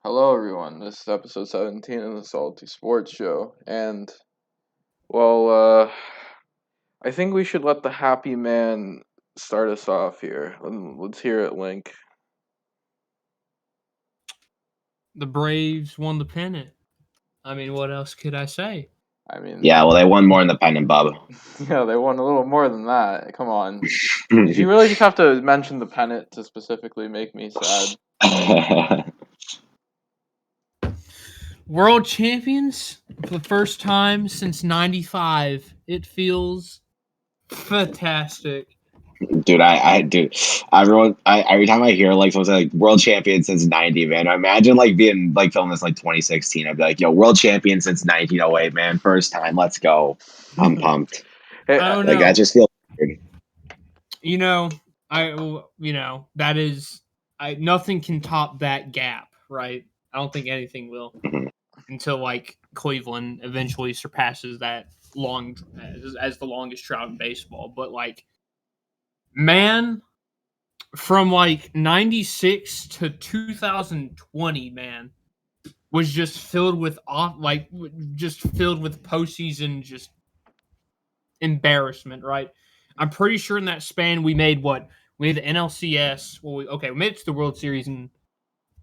Hello, everyone. This is episode 17 of the Salty Sports Show. Well, I think we should let the happy man start us off here. Let's hear it, Link. The Braves won the pennant. I mean, what else could I say? I mean, Yeah, well, they won more in the pennant, bub. yeah, they won a little more than that. Come on. Did you really just have to mention the pennant to specifically make me sad? World champions for the first time since '95. It feels fantastic. Dude, every time I hear like someone say like world champion since '90, man, I imagine like being like filming this like 2016. I'd be like, yo, world champion since 1908, man, first time, let's go. I'm pumped. Hey, I don't Like know. I just feel weird. That is, nothing can top that gap, right? I don't think anything will Mhm. until like Cleveland eventually surpasses that long as the longest drought in baseball. But like, man, from like 96 to 2020, man, was just filled with postseason just embarrassment, right? I'm pretty sure in that span we made the NLCS. We made it to the World Series in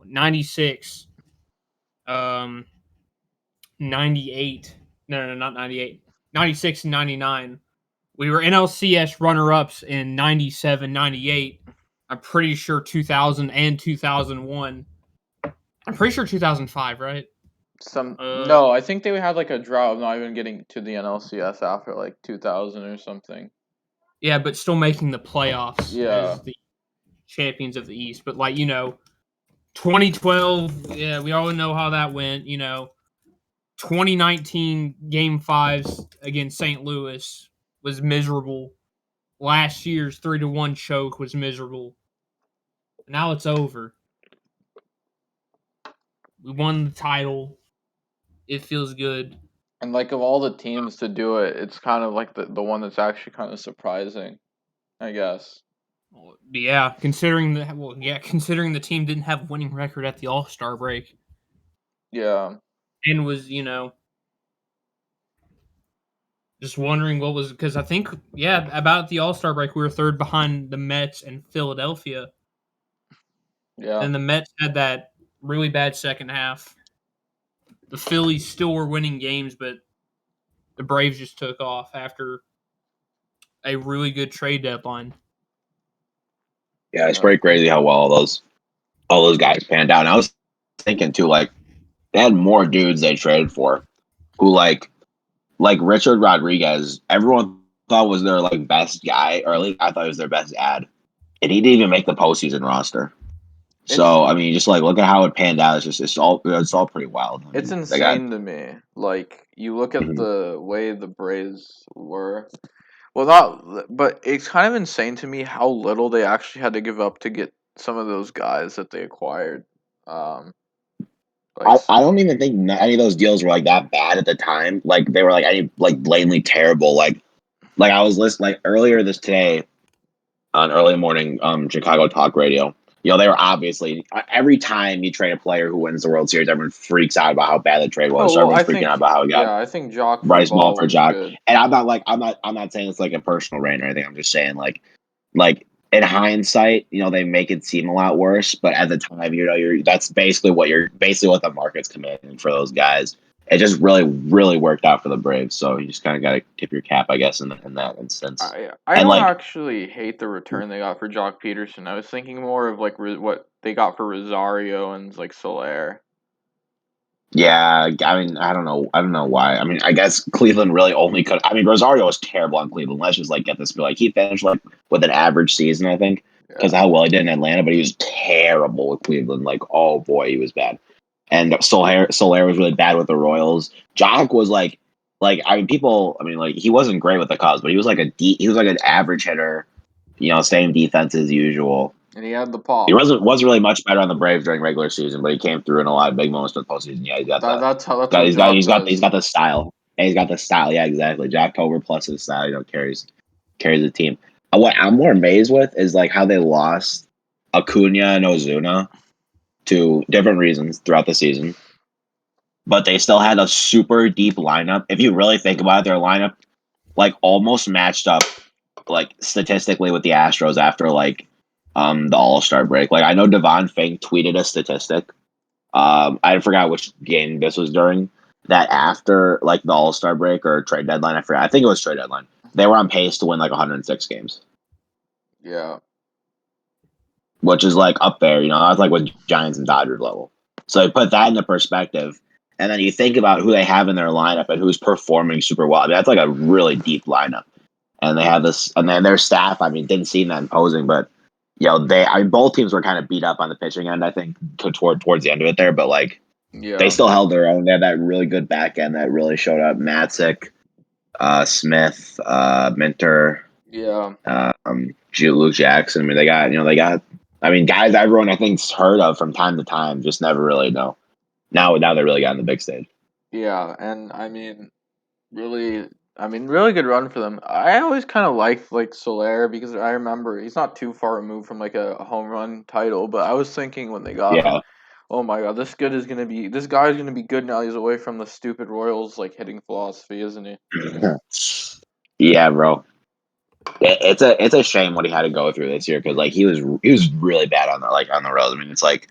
96, 98. No, not 98. 96 and 99. We were NLCS runner-ups in 97, 98. I'm pretty sure 2000 and 2001. I'm pretty sure 2005, right? No, I think they had like a drought of not even getting to the NLCS after like 2000 or something. Yeah, but still making the playoffs Yeah. as the champions of the East. But 2012, yeah, we all know how that went. 2019 Game Fives against St. Louis was miserable. Last year's 3-1 choke was miserable. Now it's over. We won the title. It feels good. And like of all the teams to do it, it's kind of like the one that's actually kind of surprising, I guess. Yeah, considering the team didn't have a winning record at the All-Star break. Yeah. And was, just wondering what was, because I think, about the All-Star break, we were third behind the Mets and Philadelphia. Yeah. And the Mets had that really bad second half. The Phillies still were winning games, but the Braves just took off after a really good trade deadline. Yeah, it's pretty crazy how well all those guys panned out. And I was thinking too, like they had more dudes they traded for who like Richard Rodriguez, everyone thought was their like best guy, or at least I thought he was their best ad. And he didn't even make the postseason roster. So I mean, just like look at how it panned out. It's all pretty wild. I It's mean, they got insane to me. Like you look at Mhm. the way the Braves were. Well, not, but it's kind of insane to me how little they actually had to give up to get some of those guys that they acquired. Um, like, I don't even think any of those deals were like that bad at the time. Like they were like any like blatantly terrible. Like I was listening like earlier this today on early morning Chicago talk radio. They were obviously every time you trade a player who wins the World Series, everyone freaks out about how bad the trade was. So I everyone's freaking think, out about how he got yeah, I think Jock for Bryce Ball Ball for was Jock. good. And I'm not saying it's like a personal rain or anything. I'm just saying like in hindsight, they make it seem a lot worse. But at the time, that's basically what the market's commanding for those guys. It just really, really worked out for the Braves. So you just kind of got to tip your cap, I guess, in that instance. I And don't like, actually hate the return they got for Jock Peterson. I was thinking more of like what they got for Rosario and like Soler. yeah, I mean, I don't know why. I mean, I guess Cleveland really only could. I mean, Rosario was terrible on Cleveland. Let's just like get this. Like he finished like with an average season, I think, because Yeah. how well he did in Atlanta. But he was terrible with Cleveland. Like, oh boy, he was bad. And Soler was really bad with the Royals. Jock was like I mean, people. I mean, like he wasn't great with the Cubs, but he was like he was like an average hitter. Same defense as usual. And he had the He pop. wasn't really much better on the Braves during regular season, but he came through in a lot of big moments for the postseason. Yeah, he's got that. That's what Jock He's does. got the style. And he's got the style. Yeah, exactly. Jack Cover plus his style, carries the team. What I'm more amazed with is like how they lost Acuna and Ozuna. to different reasons throughout the season. But they still had a super deep lineup. If you really think about it, their lineup like almost matched up like statistically with the Astros after like the All-Star break. Like I know Devon Fink tweeted a statistic. I forgot which game this was during. That after like the All-Star break or trade deadline, I forgot. I think it was trade deadline. They were on pace to win like 106 games. Yeah. Which is like up there, that's like with Giants and Dodgers level. So you put that into perspective, and then you think about who they have in their lineup and who's performing super well. I mean, that's like a really deep lineup. And they have this, and then their staff, I mean, didn't see that imposing, but both teams were kind of beat up on the pitching end, I think, towards the end of it there, but like they still held their own. They had that really good back end that really showed up. Matzik, Smith, Minter, Luke Jackson. I mean, they got guys everyone I think's heard of from time to time, just never really know. Now they really got on the big stage. Yeah, and really good run for them. I always kind of liked like Soler because I remember he's not too far removed from like a home run title, but I was thinking when they got him, oh my god, this guy's gonna be good now. He's away from the stupid Royals like hitting philosophy, isn't he? Yeah, bro. It's a shame what he had to go through this year because like he was really bad on the road. I mean, it's like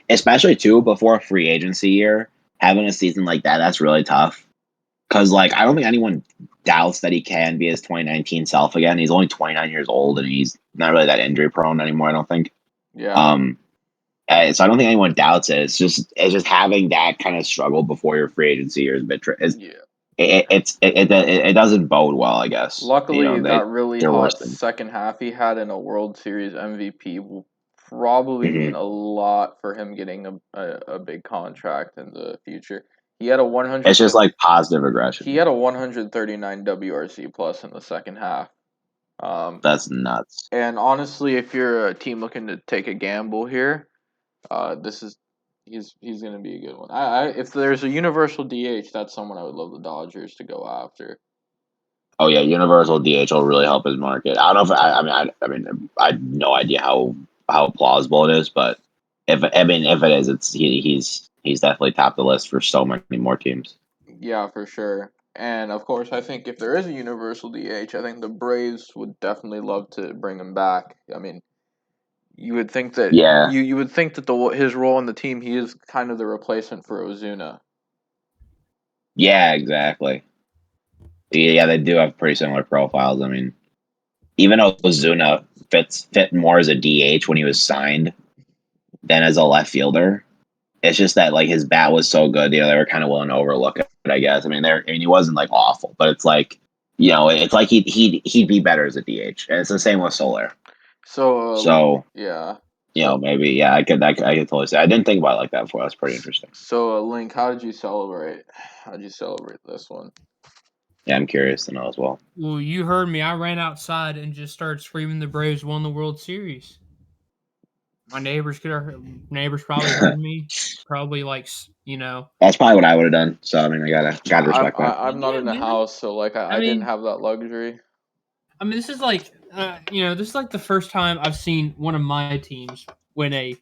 especially too before a free agency year, having a season like that's really tough. Because like I don't think anyone doubts that he can be his 2019 self again. He's only 29 years old and he's not really that injury prone anymore. I don't think. Yeah. So I don't think anyone doubts it. It's just having that kind of struggle before your free agency year is a bit. It doesn't bode well, I guess. Luckily, that really hot second half he had in a World Series MVP will probably mean a lot for him getting a big contract in the future. He had a 100. It's just like positive aggression. He had a 139 WRC plus in the second half. That's nuts. And honestly, if you're a team looking to take a gamble here, he's going to be a good one. If there's a universal DH, that's someone I would love the Dodgers to go after. Oh yeah, universal DH will really help his market. I don't know if I have no idea how plausible it is, but if it is, he's definitely top the list for so many more teams. Yeah, for sure. And of course, I think if there is a universal DH, I think the Braves would definitely love to bring him back. I mean, you would think that you would think that his role in the team, he is kind of the replacement for Ozuna. Yeah, exactly. Yeah, they do have pretty similar profiles. I mean, even though Ozuna fit more as a DH when he was signed than as a left fielder, it's just that like his bat was so good, they were kind of willing to overlook it. I guess. I mean, he wasn't like awful, but it's like it's like he'd be better as a DH, and it's the same with Soler. So yeah. Maybe I could totally say I didn't think about it like that before. That's pretty interesting. So Link, how did you celebrate? How did you celebrate this one? Yeah, I'm curious to know as well. Well, you heard me. I ran outside and just started screaming the Braves won the World Series. My neighbors probably heard me. Probably That's probably what I would have done. So I mean, I gotta respect that. I'm not in the house, so like I didn't have that luxury. I mean, this is like this is like the first time I've seen one of my teams win a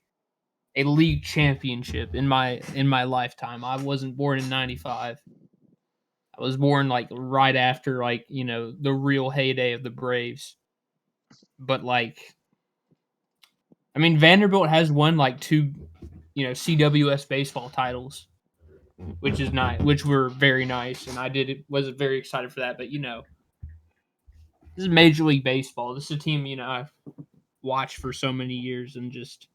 league championship in my lifetime. I wasn't born in '95. I was born like right after the real heyday of the Braves. But I mean, Vanderbilt has won like 2, CWS baseball titles, which is nice, which were very nice, and wasn't very excited for that. But this is Major League Baseball. This is a team I've watched for so many years and just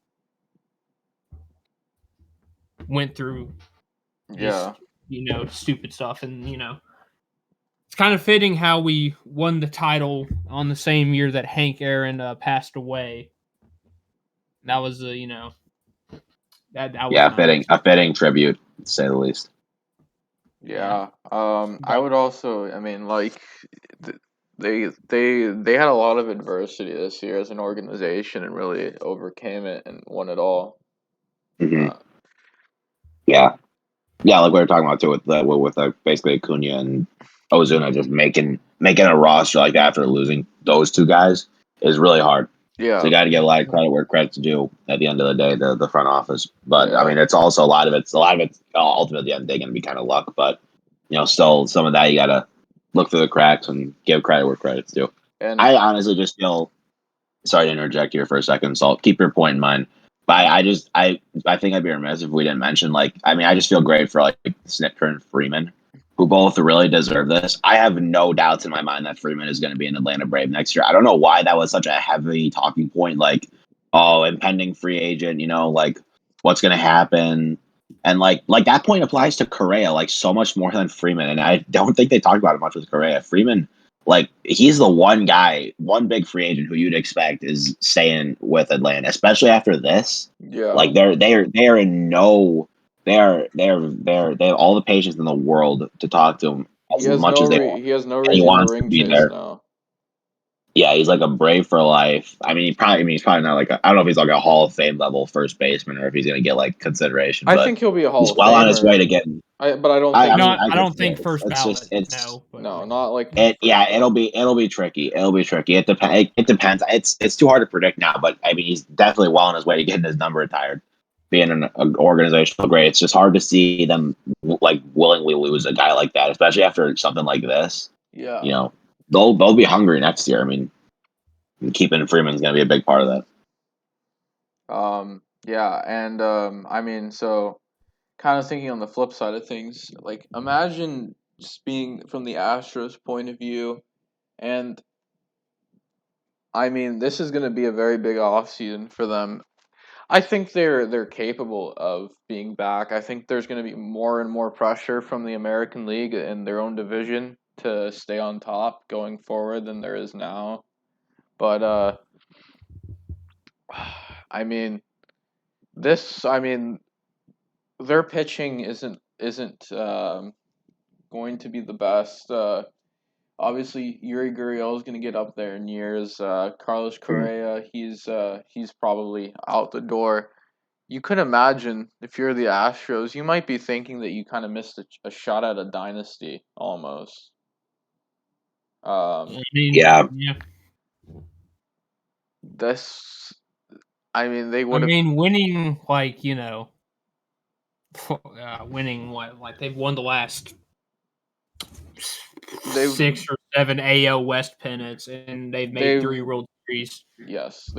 went through stupid stuff, and it's kind of fitting how we won the title on the same year that Hank Aaron passed away. That was that was nice. a fitting tribute, to say the least. Yeah. I would also. I mean, like, they had a lot of adversity this year as an organization and really overcame it and won it all. Mm-hmm. Yeah, like we were talking about too with basically Acuna and Ozuna just making a roster like that after losing those two guys is really hard. Yeah. So you got to give a lot of credit where credit's due at the end of the day, the front office. But Yeah. I mean, it's also a lot of it's ultimately at the end of the day going to be kind of luck. But still some of that you got to look through the cracks and give credit where credit's due. And I honestly just feel sorry to interject here for a second, so I'll keep your point in mind. But I think I'd be remiss if we didn't mention I just feel great for Snitker and Freeman, who both really deserve this. I have no doubts in my mind that Freeman is going to be an Atlanta Brave next year. I don't know why that was such a heavy talking point, impending free agent, what's going to happen. And that point applies to Correa so much more than Freeman. And I don't think they talked about it much with Correa. Freeman, he's the one guy, one big free agent who you'd expect is staying with Atlanta, especially after this. yeah. They are in no, they have all the patience in the world to talk to him as much as they want. He has no And he reason to wants to ring be chase there. now. Yeah, he's like a Brave for life. I mean, he's probably not I don't know if he's like a Hall of Fame level first baseman or if he's going to get consideration. I But think he'll be a Hall he's of well on his Famer. way to getting. But I don't I think. mean, I could don't see think it. first It's ballot. just it's No, but No, not like it. first Yeah, ballot. it'll be tricky. It'll be tricky. It depends. It depends. It's too hard to predict now. But I mean, he's definitely well on his way to getting his number retired, being an organizational great. It's just hard to see them willingly lose a guy like that, especially after something like this. Yeah. They'll be hungry next year. I mean, keeping Freeman's going to be a big part of that. Yeah, and I mean, so kind of thinking on the flip side of things, imagine just being from the Astros point of view, and I mean, this is going to be a very big offseason for them. I think they're capable of being back. I think there's going to be more and more pressure from the American League in their own division to stay on top going forward than there is now. But I mean, I mean, their pitching isn't going to be the best. Obviously, Yuri Gurriel is going to get up there in years. Carlos Correa, he's probably out the door. You could imagine if you're the Astros, you might be thinking that you kind of missed a shot at a dynasty almost. I mean, Yeah. This, I mean, they I would have. mean, winning winning what they've won the last They 6 or 7 AL West pennants, and they've made they 3 World Series. yes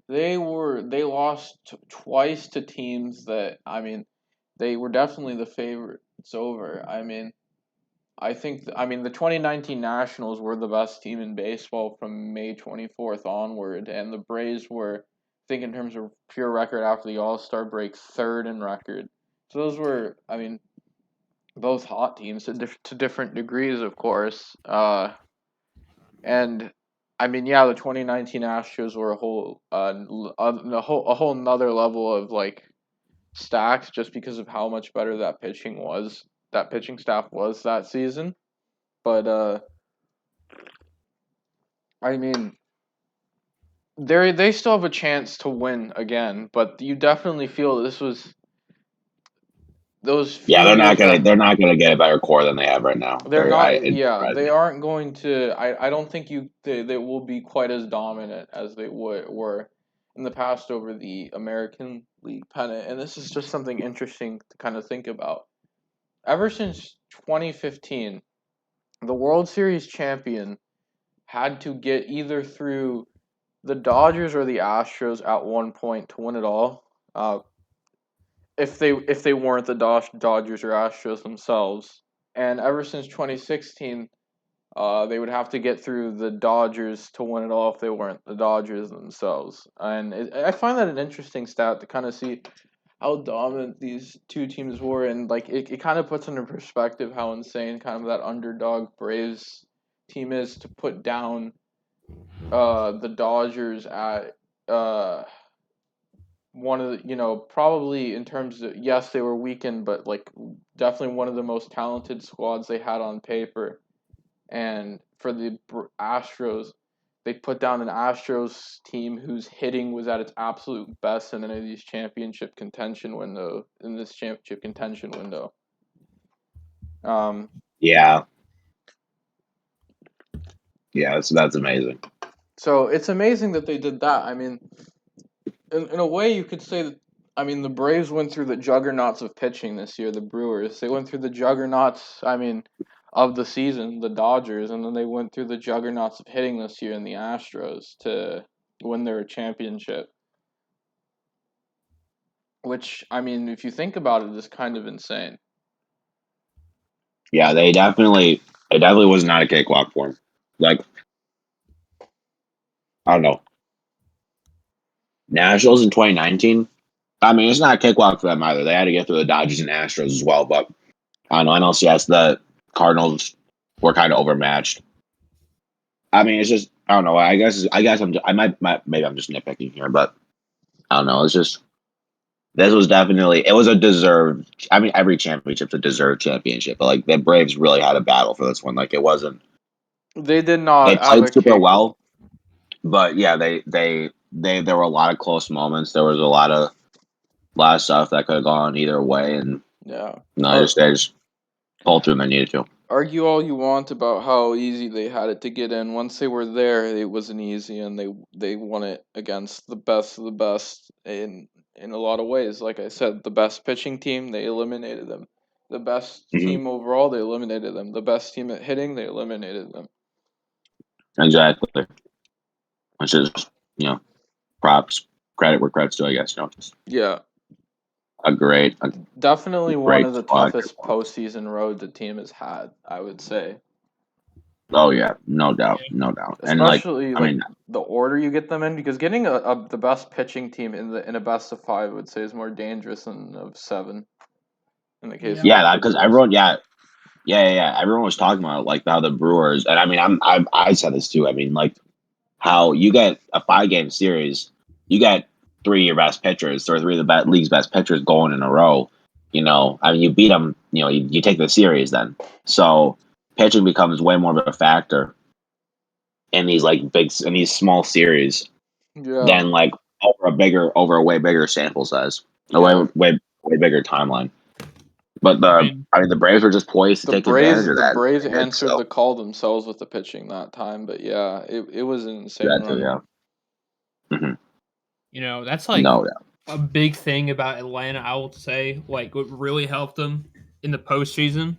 they lost twice to teams that I mean they were definitely the favorites over. I mean, I mean the 2019 Nationals were the best team in baseball from May 24th onward, and the Braves were, I think in terms of pure record after the All-Star break, third in record. So those were, I mean, both hot teams to different degrees, of course. And I mean, yeah, the 2019 Astros were a whole another level of stacks just because of how much better that pitching staff was that season. But I mean, they still have a chance to win again, but you definitely feel this was those Yeah, few years that they're not gonna get a better core than they have right now. they're not. It Yeah, surprised they me. aren't going to. I don't think they will be quite as dominant as they were in the past over the American League pennant. And this is just something interesting to kind of think about. Ever since 2015, the World Series champion had to get either through the Dodgers or the Astros at one point to win it all. If they weren't the Dodgers or Astros themselves, and ever since 2016, they would have to get through the Dodgers to win it all if they weren't the Dodgers themselves. And I find that an interesting stat to kind of see how dominant these two teams were, and it kind of puts into perspective how insane kind of that underdog Braves team is to put down the Dodgers at one of the, probably in terms of, yes, they were weakened, but definitely one of the most talented squads they had on paper. And for the Astros, they put down an Astros team whose hitting was at its absolute best in any of these championship contention window in this championship contention window. Yeah. Yeah, so that's amazing. So it's amazing that they did that. I mean, in a way, you could say that. I mean, the Braves went through the juggernauts of pitching this year. The Brewers, they went through the juggernauts. I mean, of the season, the Dodgers, and then they went through the juggernauts of hitting this year in the Astros to win their championship. Which, I mean, if you think about it, is kind of insane. Yeah, it definitely was not a cakewalk for him. Like, I don't know. Nationals in 2019. I mean, it's not a cakewalk for them either. They had to get through the Dodgers and Astros as well, but I don't know. NLCS, the Cardinals were kind of overmatched. I mean, it's just I don't know. I guess maybe I'm just nitpicking here, but I don't know. It's just this was definitely it was a deserved. I mean, every championship's a deserved championship, but like the Braves really had a battle for this one. Like it wasn't. They did They not have played a super cake. well, but yeah, they there were a lot of close moments. There was a lot of stuff that could have gone either way, and Yeah. no, they just pulled through when they needed to. Argue all you want about how easy they had it to get in. Once they were there, it wasn't easy, and they won it against the best of the best in a lot of ways. Like I said, the best pitching team, they eliminated them. The best team overall, they eliminated them. The best team at hitting, they eliminated them. Exactly. Which is, props, credit where credit's due, I guess. Just Yeah, definitely one of the squad. toughest postseason road the team has had, I would say. Oh yeah, no doubt. Especially and the order you get them in, because getting the best pitching team in a best of 5, I would say, is more dangerous than of 7. In the case of yeah, the because Brewers. everyone, everyone was talking about like how the Brewers, and I mean, I said this too. I mean, like how you get a 5-game series, you get 3 of your best pitchers or 3 of the league's best pitchers going in a row. I mean, you beat them. You take the series then. So pitching becomes way more of a factor in these in these small series Yeah. than like over a way bigger sample size, a Yeah. way bigger timeline. But I the mean, the Braves were just poised to take advantage of The that. Braves And answered so the call themselves with the pitching that time, but yeah, it was an insane that too, run. yeah. that's like No, yeah. a big thing about Atlanta. I will say, like, what really helped them in the postseason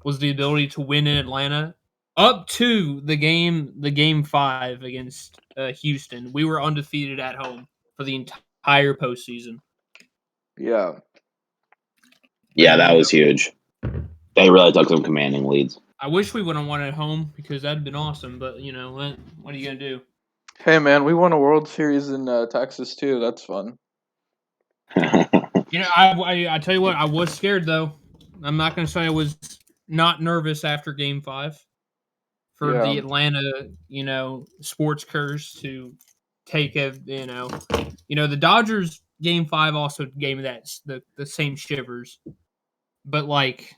was the ability to win in Atlanta up to the game 5 against Houston. We were undefeated at home for the entire postseason. Yeah. Yeah, And, that was huge. They really took some commanding leads. I wish we would have won at home because that'd been awesome. But what are you gonna do? Hey man, we won a World Series in Texas too. That's fun. I tell you what, I was scared though. I'm not gonna say I was not nervous after Game 5 for Yeah. the Atlanta, sports curse to take the Dodgers Game 5 also gave me the same shivers, but like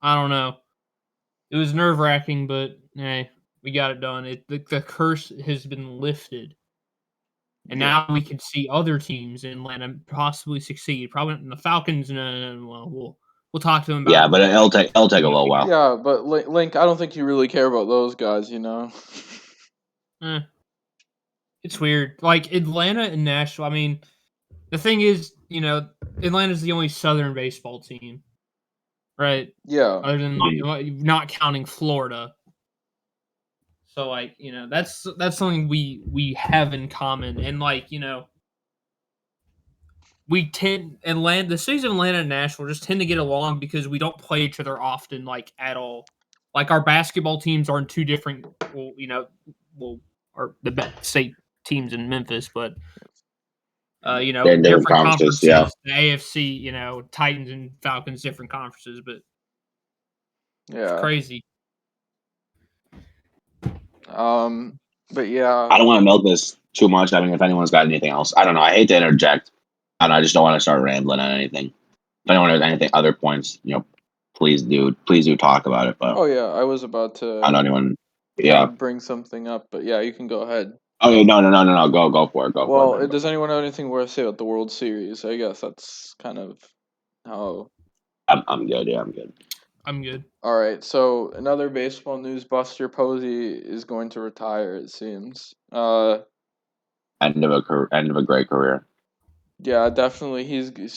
I don't know, it was nerve wracking, but hey, we got it done. The curse has been lifted. And Yeah. now we can see other teams in Atlanta possibly succeed. Probably in the Falcons. No. Well, we'll talk to them about. Yeah, but it'll take a little while. Yeah, but Link, I don't think you really care about those guys, It's weird. Like Atlanta and Nashville. I mean, the thing is, Atlanta's the only Southern baseball team, right? Yeah. Other than not counting Florida. So that's something we have in common, and we tend the cities of Atlanta and Nashville just tend to get along because we don't play each other often, like at all. Like our basketball teams are in 2 different, are the best state teams in Memphis, but They're in different different conferences, conferences. yeah. The AFC, Titans and Falcons, different conferences, but Yeah. it's crazy. But yeah. I don't want to milk this too much. I mean, if anyone's got anything else, I don't know. I hate to interject. I just don't want to start rambling on anything. If anyone has anything, other points, please do talk about it. But Oh yeah, I was about to. I don't anyone. Yeah. Bring something up, but yeah, you can go ahead. Oh no! Go for it. Well, for it. Does anyone have anything worth to say about the World Series? I guess that's kind of how. I'm good. Yeah, I'm good. I'm good. All right. So another baseball news: Buster Posey is going to retire. It seems. End of a great career. Yeah, definitely.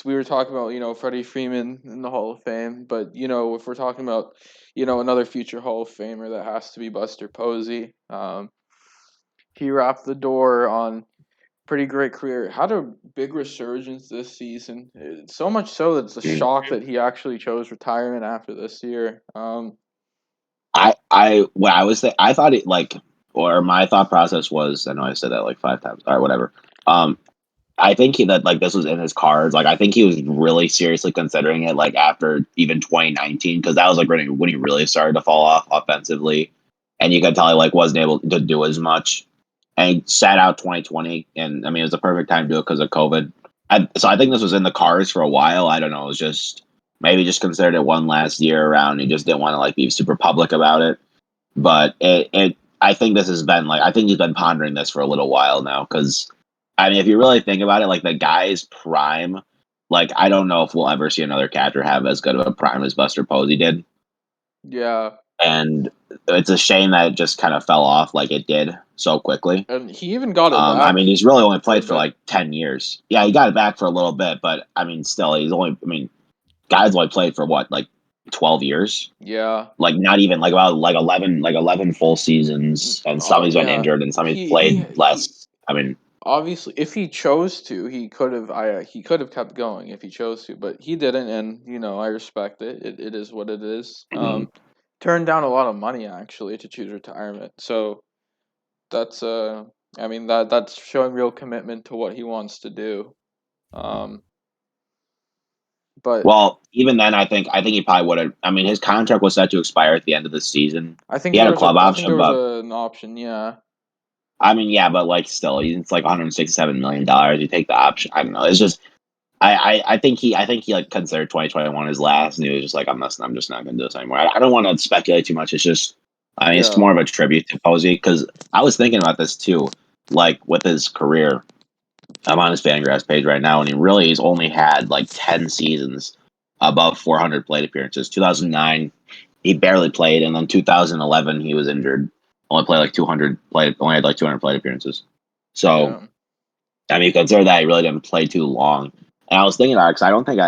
We were talking about Freddie Freeman in the Hall of Fame, but if we're talking about another future Hall of Famer, that has to be Buster Posey. He wrapped the door on pretty great career. Had a big resurgence this season. So much so that it's a shock that he actually chose retirement after this year. I thought it or my thought process was, I know I said that like 5 times. All right, whatever. I think that like this was in his cards. Like I think he was really seriously considering it like after even 2019 because that was like when he really started to fall off offensively, and you could tell he like wasn't able to do as much. And he sat out 2020, and I mean it was the perfect time to do it because of COVID. So I think this was in the cards for a while. I don't know. It was just maybe just considered it one last year around. He just didn't want to like be super public about it. But I think this has been like I think he's been pondering this for a little while now because I mean if you really think about it, like the guy's prime, like I don't know if we'll ever see another catcher have as good of a prime as Buster Posey did, Yeah, and it's a shame that it just kind of fell off like it did so quickly. and he even got it I back mean he's really only for a played for bit. like 10 years. Yeah, he got it back for a little bit, but I mean still he's only. I mean guys only played for what like 12 years. Yeah. Like not even like about like 11 full seasons, and some he's been Yeah. injured and some he's He played he less. I mean, obviously, if he chose to, he could have kept going if he chose to, but he didn't, and I respect it. It is what it is. mhm. Turned down a lot of money actually to choose retirement. So that's I mean that's showing real commitment to what he wants to do. Um, but Well, even then, I think he probably would have. I mean, his contract was set to expire at the end of the season. He had a club I think there option, was but an option. Yeah. I mean, yeah, but like still, it's like $167 million. You take the option. I don't know. It's just I think he like considered 2021 his last, and he was just like, I'm just not going to do this anymore. I don't want to speculate too much. It's just, I mean, it's Yeah. more of a tribute to Posey because I was thinking about this too, like with his career. I'm on his Fangraphs page right now, and he's only had like 10 seasons above 400 plate appearances. 2009, he barely played, and then 2011 he was injured. Only played like 200 plate, only had like 200 plate appearances. So Yeah. I mean, consider that he really didn't play too long. And I was thinking about it because I don't think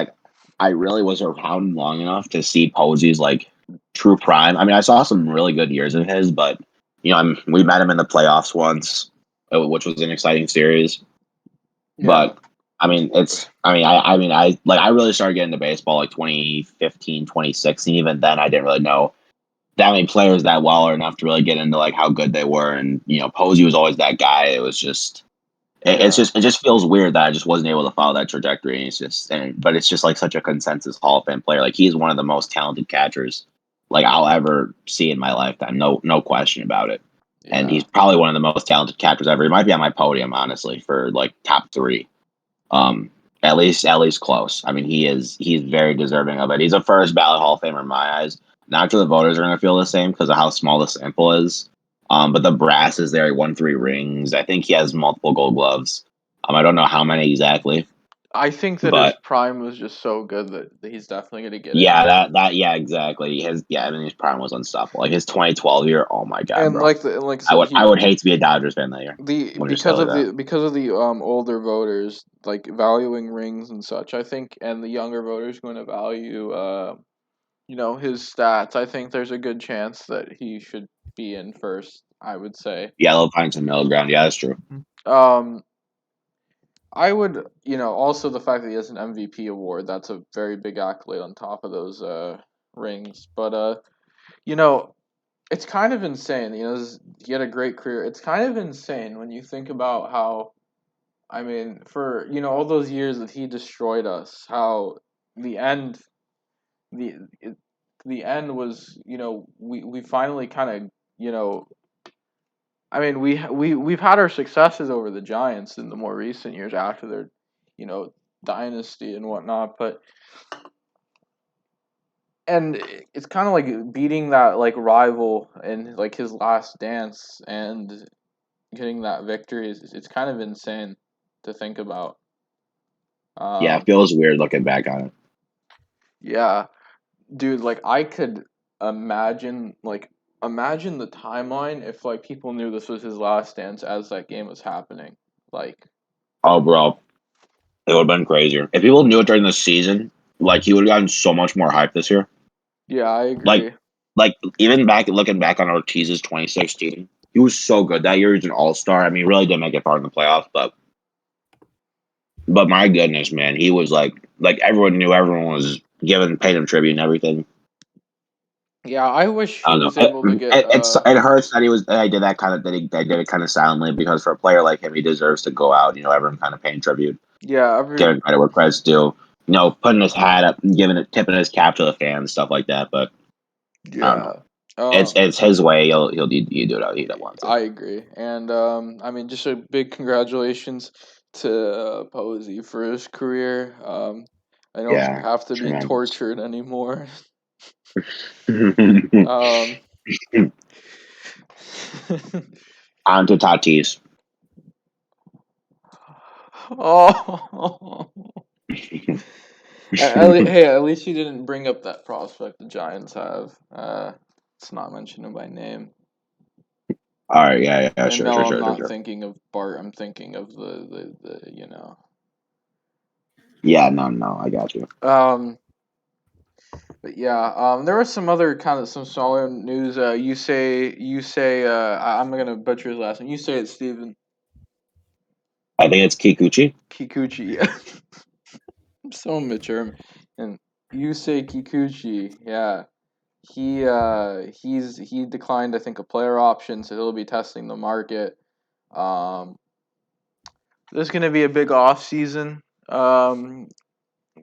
I really was around long enough to see Posey's like true prime. I mean, I saw some really good years of his, but we met him in the playoffs once, which was an exciting series. Yeah. But I mean, I really started getting into baseball like 2015, 2016. Even then, I didn't really know that many players that well or enough to really get into like how good they were. And Posey was always that guy. It was just Yeah. it just feels weird that I just wasn't able to follow that trajectory. And but it's just like such a consensus Hall of Fame player. Like he's one of the most talented catchers like I'll ever see in my lifetime. No question about it. And Yeah. he's probably one of the most talented catchers ever. He might be on my podium, honestly, for like top three. Um, at least close. I mean, he's very deserving of it. He's a first ballot Hall of Famer in my eyes. Not sure the voters are going to feel the same because of how small the sample is. But the brass is there. He won 3 rings. I think he has multiple Gold Gloves. I don't know how many exactly, I think that his but prime was just so good that he's definitely going to get in yeah, there. that yeah, exactly. I mean, his prime was unstoppable. Like his 2012 year. Oh my god, And bro! like I I said, would I would hate to be a Dodgers fan that year. the Let me just tell you that. because of the older voters like valuing rings and such, I think, and the younger voters going to value his stats. I think there's a good chance that he should be in first, I would say. Yeah, they'll find some middle ground. Yeah, that's true. um I would, also the fact that he has an MVP award, that's a very big accolade on top of those rings. But you know it's kind of insane. He had a great career. It's kind of insane when you think about how, I mean, for all those years that he destroyed us, how the end, the it, the end was, we finally kind of, you know, I mean, we've had our successes over the Giants in the more recent years after their, you know, dynasty and whatnot, but and it's kind of like beating that like rival in like his last dance and getting that victory is it's kind of insane to think about. Yeah, it Um, feels weird looking back on it. yeah. dude, like I could imagine the timeline if like people knew this was his last dance as that game was happening. Like, Oh, bro, it would have been crazier if people knew it during the season. Like he would have gotten so much more hype this year. yeah, I Like, agree. even looking back on Ortiz's 2016, he was so good that year. He was an all-star. I mean, he really didn't make it far in the playoffs, but my goodness, man, he was like everyone knew, everyone was paid him tribute and everything. Yeah, I wish I he don't know. was able to get It hurts that he was. That I did that kind of. That I did it kind of silently because for a player like him, he deserves to go out. Everyone kind of paying tribute, yeah, giving credit where credit's due. Putting his hat up, tipping his cap to the fans, stuff like that. But I don't know. yeah. It's his way. He'll do it how he wants it. I agree. And I mean just a big congratulations to Posey for his career. I don't Yeah, have to be tremendous. tortured anymore. On Um to Tatis. Oh. Hey, at least you didn't bring up that prospect the Giants have. It's not mentioned by name. All right, yeah, And sure, no, sure, I'm sure, sure, not sure. thinking of Bart. I'm thinking of the you know. Yeah, no, I got you. But yeah, there was some other kind of some smaller news. You say. I'm gonna butcher his last name. You say it's Steven I think it's Kikuchi. Kikuchi. I'm so mature. And you say Kikuchi. Yeah, he declined I think a player option, so he'll be testing the market. Um, there's gonna be a big off season. The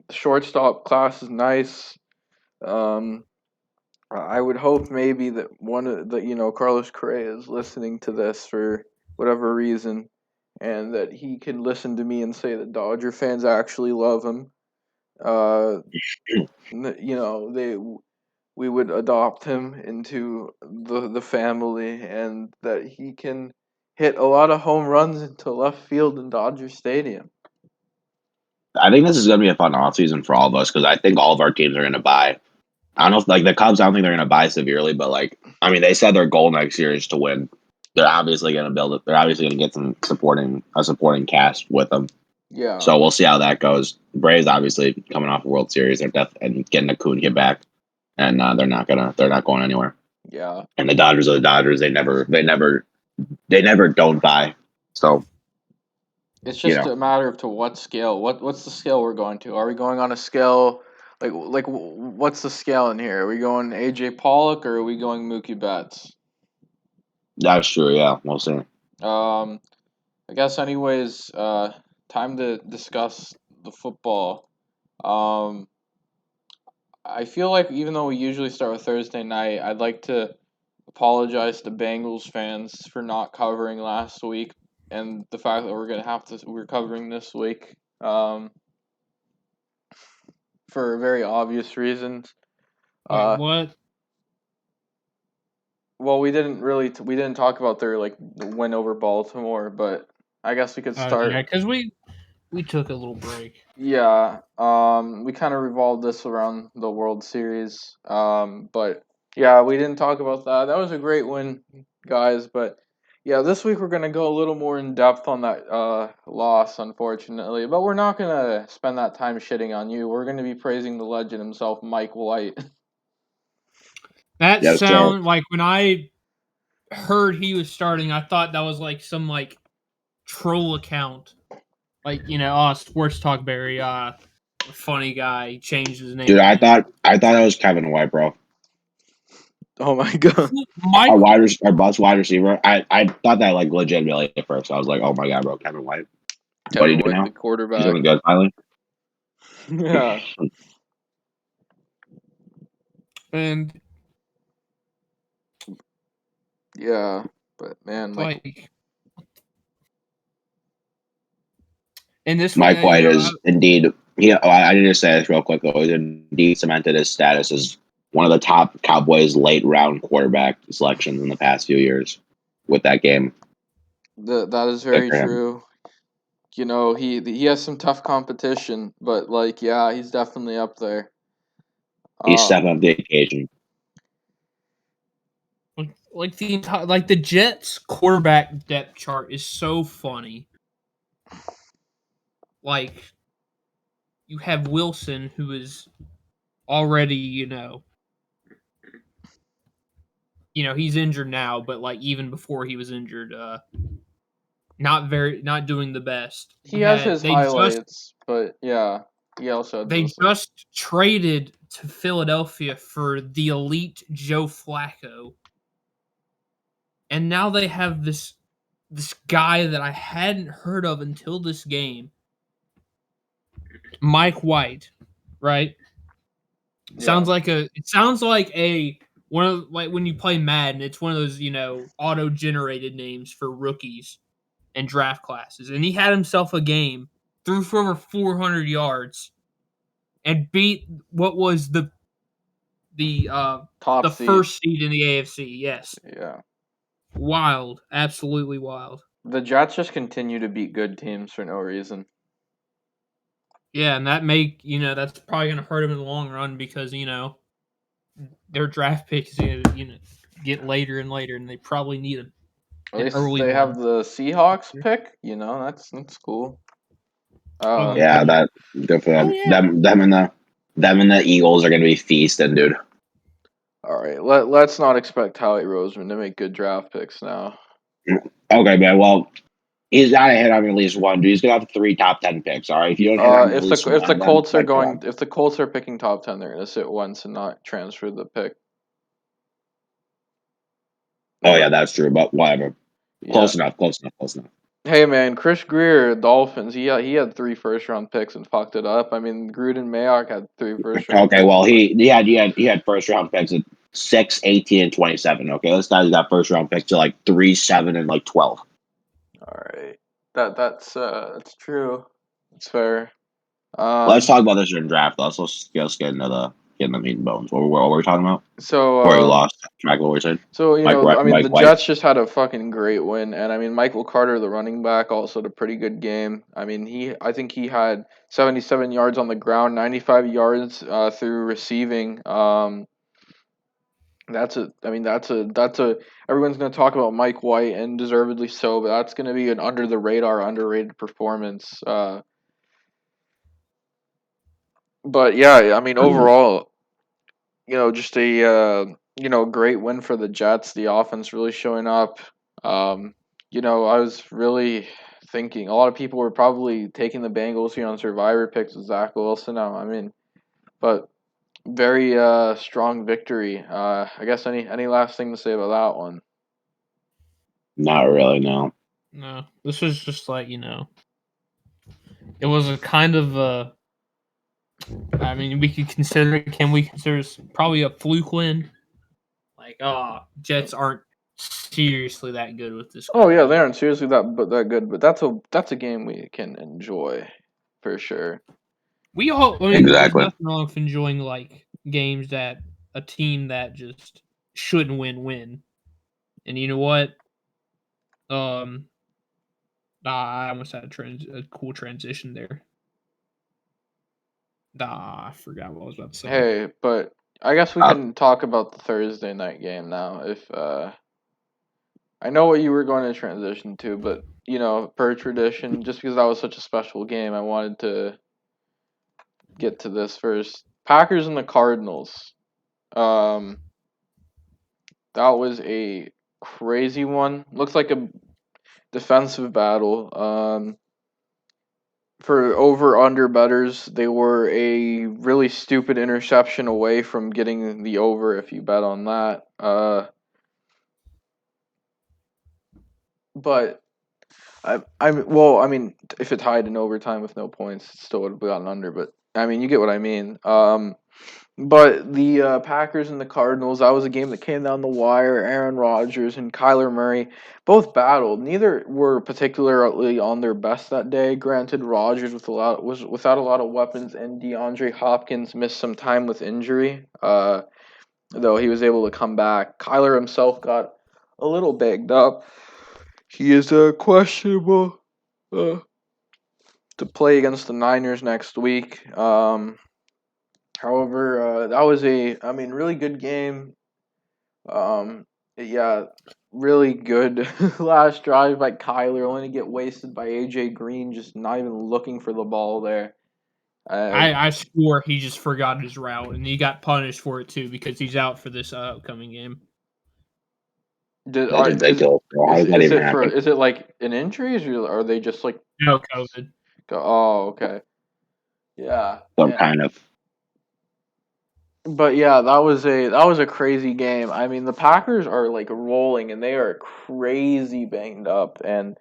shortstop class is nice. Um, I would hope maybe that one of the Carlos Correa is listening to this for whatever reason, and that he can listen to me and say that Dodger fans actually love him. Uh, they we would adopt him into the family, and that he can hit a lot of home runs into left field in Dodger Stadium. I think this is going to be a fun offseason for all of us because I think all of our teams are going to buy. I don't know if like the Cubs, I don't think they're going to buy severely, but I mean, they said their goal next year is to win. They're obviously going to build it. They're obviously going to get a supporting cast with them. Yeah, So we'll see how that goes. Braves obviously coming off a World Series, and getting Acuna get back, and they're not going anywhere. yeah. And the Dodgers are the Dodgers. They never don't buy. So It's you just know, a matter of to what scale. What's the scale we're going to? Are we going on a scale what's the scale in here? Are we going AJ Pollock or are we going Mookie Betts? that's true. Yeah, we'll see. Um, I guess anyways. Time to discuss the football. Um, I feel like even though we usually start with Thursday night, I'd like to apologize to Bengals fans for not covering last week and the fact that we're covering this week. For very obvious reasons. Wait, Uh, what? well, we didn't talk about their win over Baltimore, but I guess we could Oh yeah, start. because we took a little break. Yeah, we kind of revolved this around the World Series. But yeah, we didn't talk about that. That was a great win, guys. But yeah, this week we're gonna go a little more in depth on that loss, unfortunately. But we're not gonna spend that time shitting on you. We're gonna be praising the legend himself, Mike White. That Yes, sir. sound like when I heard he was starting, I thought that was like some troll account. Sports talk Barry, funny guy, he changed his name Dude, I again. thought that was Kevin White, bro. Oh my god. Mike Our bus wide receiver. I thought that legitimately at first. I was like, oh my god, bro, Kevin White. What do you Kevin do White, the now? He's quarterback. doing good finally. Yeah, and yeah, but man, Mike. like and this Mike way, White is indeed. I need to say this real quick though. He's indeed cemented his status as one of the top Cowboys late round quarterback selections in the past few years with that game. That is Good very for him. true. He has some tough competition, but yeah, he's definitely up there. He's stepping up the occasion. Like the Jets quarterback depth chart is so funny. Like you have Wilson, who is already, he's injured now, but like even before he was injured, not doing the best. He has his highlights, but yeah, he also had They those. just traded to Philadelphia for the elite Joe Flacco. And now they have this guy that I hadn't heard of until this game. Mike White, right? Yeah. Sounds like one of like when you play Madden, it's one of those, auto-generated names for rookies and draft classes. And he had himself a game, threw for over 400 yards, and beat what was the top seed. first seed in the AFC. Yes. Yeah. Wild, absolutely wild. The Jets just continue to beat good teams for no reason. Yeah, and that's probably going to hurt them in the long run because, their draft picks get later and later, and they probably need them. At least they have the Seahawks pick. That's cool. Yeah, that good for them. Oh, yeah. Them and the Eagles are going to be feasting, dude. All right, let's not expect Howie Roseman to make good draft picks now. Okay, man. Well, he's got to hit on at least one, dude. He's going to have 3 top 10 picks. All right, if you don't hit on at least if the one, Colts then, are going, if the Colts are picking top 10, they're going to sit once and not transfer the pick. Oh yeah, that's true. But whatever. Yeah. Close enough. Hey man, Chris Greer, Dolphins. He had 3 first-round picks and fucked it up. I mean, Gruden Mayock had 3 first-round. Okay, well he had first-round picks at 6, 18, and 27. Okay, this guy's got first-round picks to like 3, 7, and like 12. All right, that's true. It's fair. Let's talk about this in draft. Let's just get into the meat and bones. What were we talking about? So Before we lost track of what we said. So the White. Jets just had a fucking great win, and I mean Michael Carter, the running back, also had a pretty good game. I mean I think he had 77 yards on the ground, 95 yards through receiving. That's a everyone's gonna talk about Mike White, and deservedly so, but that's gonna be an under the radar, underrated performance. But yeah, I mean overall, just a great win for the Jets. The offense really showing up. I was really thinking a lot of people were probably taking the Bengals here on Survivor picks with Zach Wilson. But very strong victory. I guess any last thing to say about that one? Not really, no. No, this was just like it was a kind of I mean, can we consider probably a fluke win? Like, Jets aren't seriously that good with this. Oh yeah, they aren't seriously that good, but that's a game we can enjoy for sure. Exactly. There's nothing wrong with enjoying like games that a team that just shouldn't win. And you know what? I almost had a cool transition there. I forgot what I was about to say. Hey, but I guess we can talk about the Thursday night game now. If I know what you were going to transition to, but per tradition, just because that was such a special game, I wanted to get to this first. Packers and the Cardinals. That was a crazy one. Looks like a defensive battle. For over-under bettors, they were a really stupid interception away from getting the over if you bet on that. But I mean, if it tied in overtime with no points, it still would have gotten under. But I mean, you get what I mean. But the Packers and the Cardinals, that was a game that came down the wire. Aaron Rodgers and Kyler Murray both battled. Neither were particularly on their best that day. Granted, Rodgers was without a lot of weapons, and DeAndre Hopkins missed some time with injury. Though he was able to come back. Kyler himself got a little banged up. He is questionable to play against the Niners next week. However, that was really good game. Yeah, really good last drive by Kyler, only to get wasted by AJ Green, just not even looking for the ball there. I swore he just forgot his route, and he got punished for it too because he's out for this upcoming game. That's ridiculous. How does that even happen? Is it like an injury, or are they just like No COVID? Oh, okay, yeah, Some kind of. But yeah, that was a crazy game. I mean, the Packers are like rolling, and they are crazy banged up, and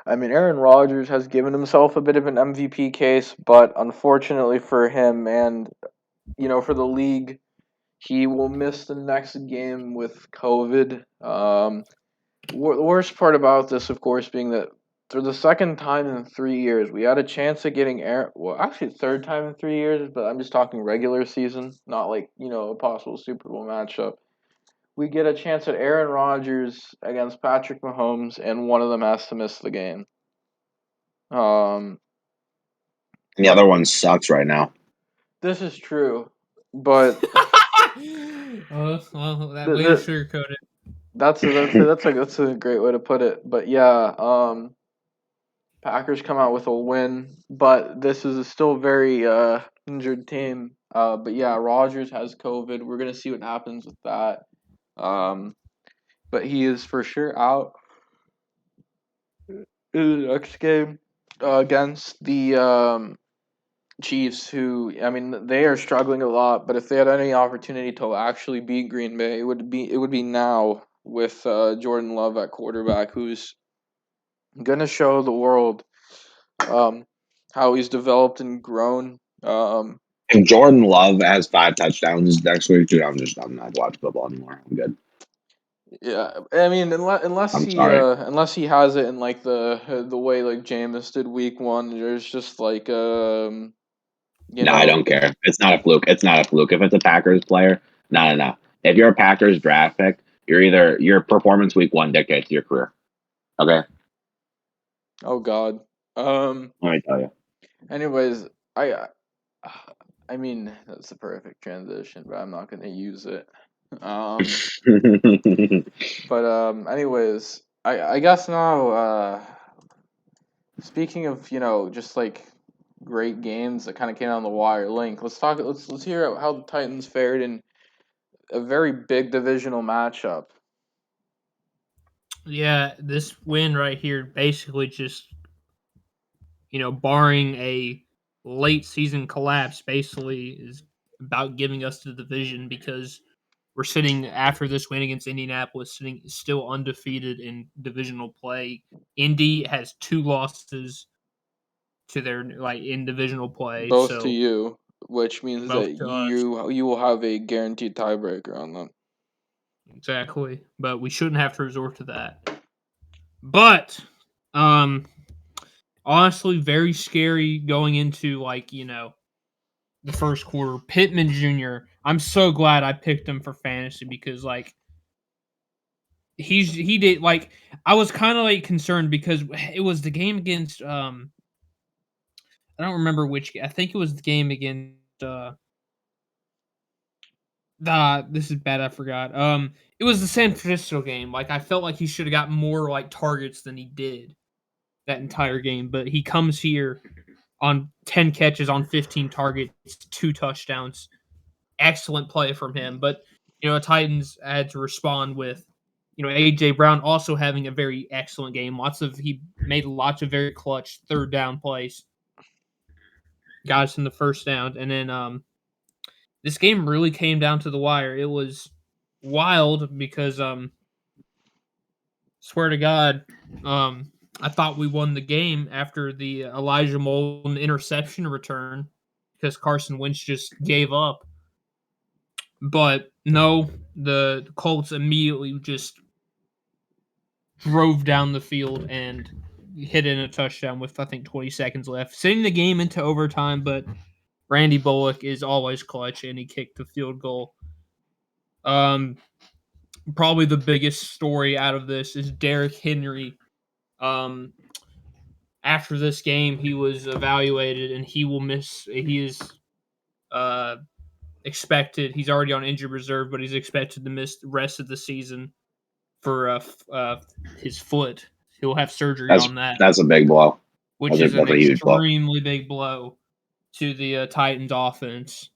I mean, Aaron Rodgers has given himself a bit of an MVP case, but unfortunately for him and for the league, he will miss the next game with COVID. The worst part about this, of course, being that for the second time in 3 years, we had a chance at getting Aaron. Well, actually, third time in 3 years, but I'm just talking regular season, not like a possible Super Bowl matchup. We get a chance at Aaron Rodgers against Patrick Mahomes, and one of them has to miss the game. The other one sucks right now. This is true, but well, that way to sugarcoat it. That's a great way to put it. But yeah, Packers come out with a win, but this is a still very injured team. But yeah, Rodgers has COVID. We're gonna see what happens with that. But he is for sure out in the next game against the Chiefs, who they are struggling a lot. But if they had any opportunity to actually beat Green Bay, it would be now with Jordan Love at quarterback, who's gonna show the world how he's developed and grown. If Jordan Love has 5 touchdowns next week, dude, I'm not watching football anymore. I'm good. Yeah, I mean, unless he has it in like the way like Jameis did week 1, there's just like No, I don't care. It's not a fluke. It's not a fluke. If it's a Packers player, no. If you're a Packers draft pick, your performance week 1 dictates your career. Okay. Oh God. Let me tell you. Anyways, I mean that's the perfect transition, but I'm not gonna use it. But anyways, I guess now. Speaking of just like great games that kind of came on the wire, Link. Let's hear how the Titans fared in a very big divisional matchup. Yeah, this win right here basically just, barring a late season collapse, basically is about giving us the division because we're sitting after this win against Indianapolis, sitting still undefeated in divisional play. Indy has 2 losses to their in divisional play, Both to so you, which means both that to us. you will have a guaranteed tiebreaker on them. Exactly, but we shouldn't have to resort to that. But honestly, very scary going into the first quarter. Pittman Jr. I'm so glad I picked him for fantasy because he did I was kind of concerned because it was the game against I don't remember which. I think it was the game against this is bad. I forgot. It was the San Francisco game. I felt like he should have got more targets than he did that entire game. But he comes here on 10 catches on 15 targets, 2 touchdowns. Excellent play from him. But Titans had to respond with AJ Brown also having a very excellent game. He made lots of very clutch third down plays. Got us in the first down, and then this game really came down to the wire. It was wild because swear to God, I thought we won the game after the Elijah Molden interception return because Carson Wentz just gave up. But no, the Colts immediately just drove down the field and hit in a touchdown with I think 20 seconds left, sending the game into overtime. But Randy Bullock is always clutch, and he kicked the field goal. Probably the biggest story out of this is Derrick Henry. After this game, he was evaluated, and he will miss. He is expected. He's already on injured reserve, but he's expected to miss the rest of the season for his foot. He'll have surgery on that, That's a big blow. which is an That's a huge blow. extremely big blow to the Titans offense.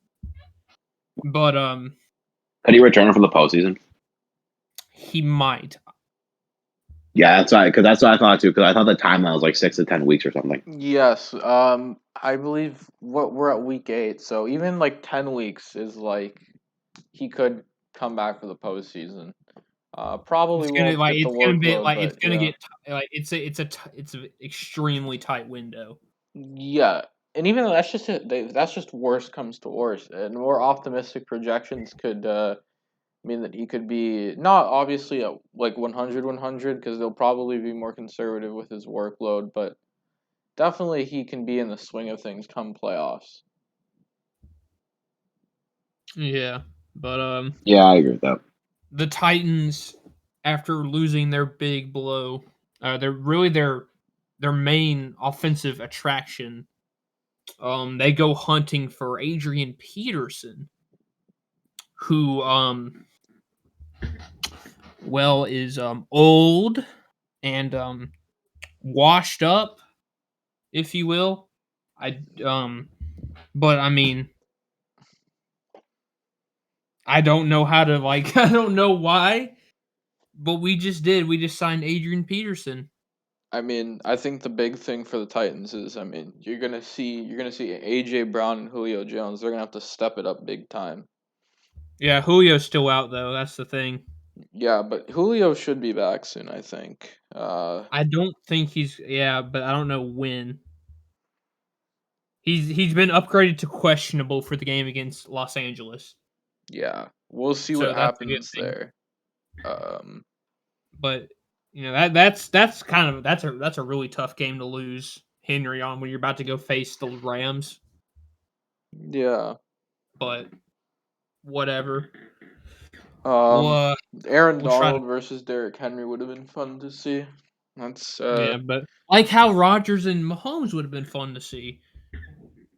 But Could he return for the postseason? he might. Yeah, that's what I thought too. Because I thought the timeline was like 6 to 10 weeks or something. Yes. I believe we're at week 8, so even like 10 weeks is like he could come back for the postseason. Probably won't get the workload, but yeah. It's an extremely tight window. Yeah, and even though that's just that's just worst comes to worst, and more optimistic projections could mean that he could be not obviously at like 100 because they'll probably be more conservative with his workload, but definitely he can be in the swing of things come playoffs. Yeah, but Yeah, I agree with that. the Titans, after losing their big blow, they're really their main offensive attraction. They go hunting for Adrian Peterson, who is old and washed up, if you will. But I mean, I don't know how to I don't know why, but we just did. We just signed Adrian Peterson. I mean, I think the big thing for the Titans is, I mean, you're gonna see AJ Brown and Julio Jones. They're gonna have to step it up big time. Yeah, Julio's still out though. That's the thing. Yeah, but Julio should be back soon, I think. I don't think but I don't know when. He's been upgraded to questionable for the game against Los Angeles. Yeah, we'll see So what that's a good happens thing. there. But that's kind of that's a really tough game to lose Henry on when you're about to go face the Rams. Yeah. But whatever. Aaron We'll try to, Donald versus Derrick Henry would have been fun to see. That's but like how Rodgers and Mahomes would have been fun to see.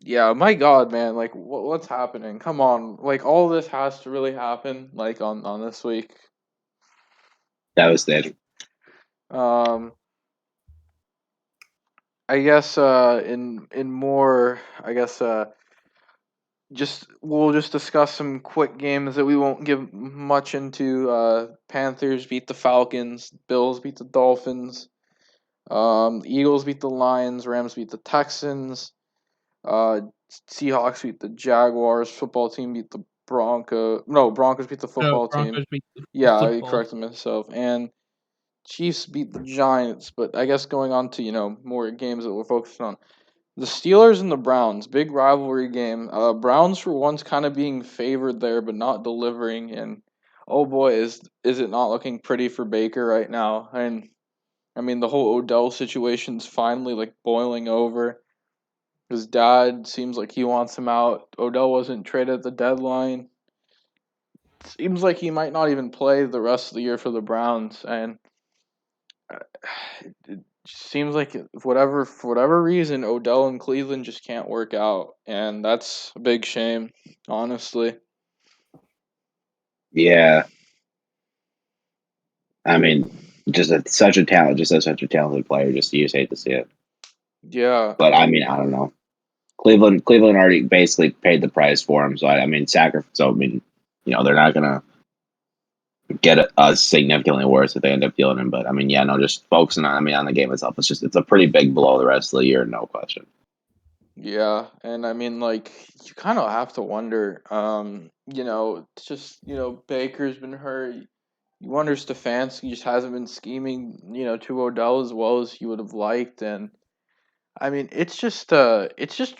yeah, my God, man, like what's happening? Come on, like all this has to really happen, like on this week. Devastating. I guess in more, I guess we'll just discuss some quick games that we won't give much into. Panthers beat the Falcons, Bills beat the Dolphins, Eagles beat the Lions, Rams beat the Texans, uh, Seahawks beat the Jaguars, football team beat the Broncos beat the No, football team. Broncos beat the Yeah, I football. corrected myself. And Chiefs beat the Giants, but I guess going on to, more games that we're focused on. The Steelers and the Browns, big rivalry game. Browns for once kind of being favored there, but not delivering. And oh boy, is it not looking pretty for Baker right now? And I mean, the whole Odell situation's finally like boiling over. His dad seems like he wants him out. Odell wasn't traded at the deadline. Seems like he might not even play the rest of the year for the Browns, and it seems like for whatever reason, Odell and Cleveland just can't work out, and that's a big shame, honestly. Yeah. I mean, such a talented player. You just hate to see it. Yeah, But I mean, I don't know. Cleveland already basically paid the price for him. So I mean, they're not gonna get us significantly worse if they end up dealing him. But I mean, yeah, no, just focusing on the game itself. It's a pretty big blow the rest of the year, no question. yeah, and I mean, like you kind of have to wonder. It's just Baker's been hurt. You wonder Stefanski just hasn't been scheming, to Odell as well as he would have liked, and I mean, it's just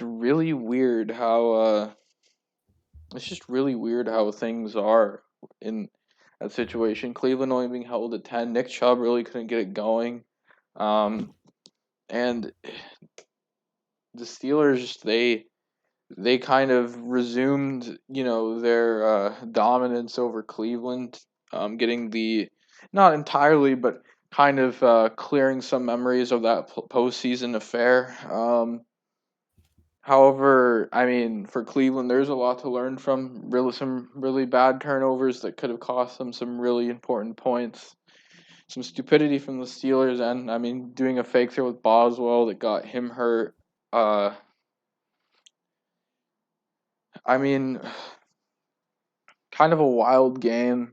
really weird how things are in that situation. Cleveland only being held at 10. Nick Chubb really couldn't get it going, and the Steelers they kind of resumed, their dominance over Cleveland, getting the not entirely, but kind of clearing some memories of that postseason affair. However, I mean, for Cleveland, there's a lot to learn from. Some really bad turnovers that could have cost them some really important points. Some stupidity from the Steelers, and I mean, doing a fake throw with Boswell that got him hurt. I mean, kind of a wild game.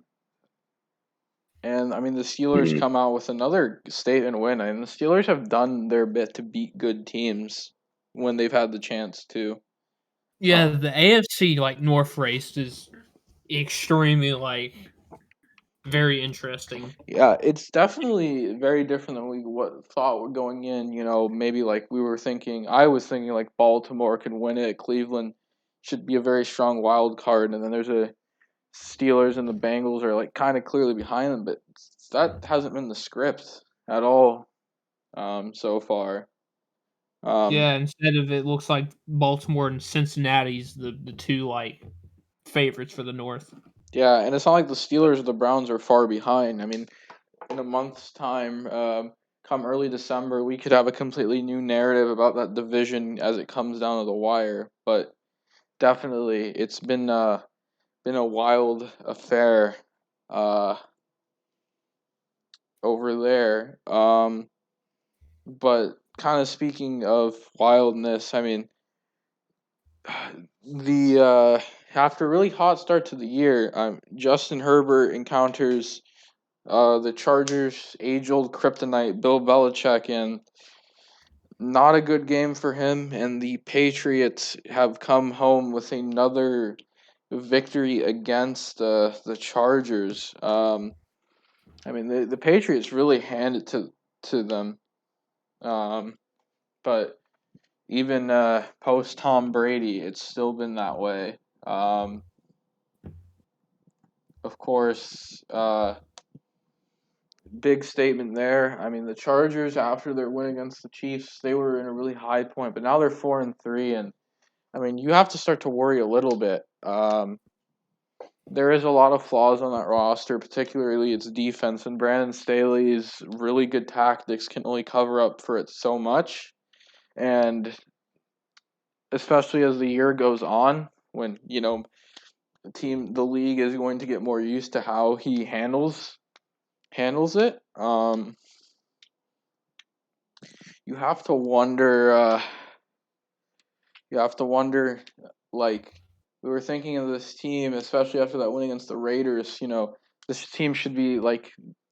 And I mean, the Steelers come out with another statement win. I mean, the Steelers have done their bit to beat good teams when they've had the chance to. Yeah, the AFC North race is extremely very interesting. Yeah, it's definitely very different than we thought were going in. Maybe we were thinking. I was thinking Baltimore can win it. Cleveland should be a very strong wild card, and then there's a Steelers and the Bengals are kind of clearly behind them, but that hasn't been the script at all so far. Yeah, instead of it looks like Baltimore and Cincinnati's the two favorites for the North. Yeah, and it's not like the Steelers or the Browns are far behind. I mean, in a month's time, come early December, we could have a completely new narrative about that division as it comes down to the wire. But definitely, it's been a wild affair over there. But kind of speaking of wildness, I mean, the after a really hot start to the year, Justin Herbert encounters the Chargers' age-old kryptonite, Bill Belichick, and not a good game for him. And the Patriots have come home with another victory against the Chargers. I mean, the Patriots really handed to them. But even post Tom Brady, it's still been that way. Of course, big statement there. I mean, the Chargers, after their win against the Chiefs, they were in a really high point, but now they're 4-3, and I mean, you have to start to worry a little bit. There is a lot of flaws on that roster, particularly its defense, and Brandon Staley's really good tactics can only cover up for it so much, and especially as the year goes on, when the league is going to get more used to how he handles it. You have to wonder. Like we were thinking of this team, especially after that win against the Raiders. This team should be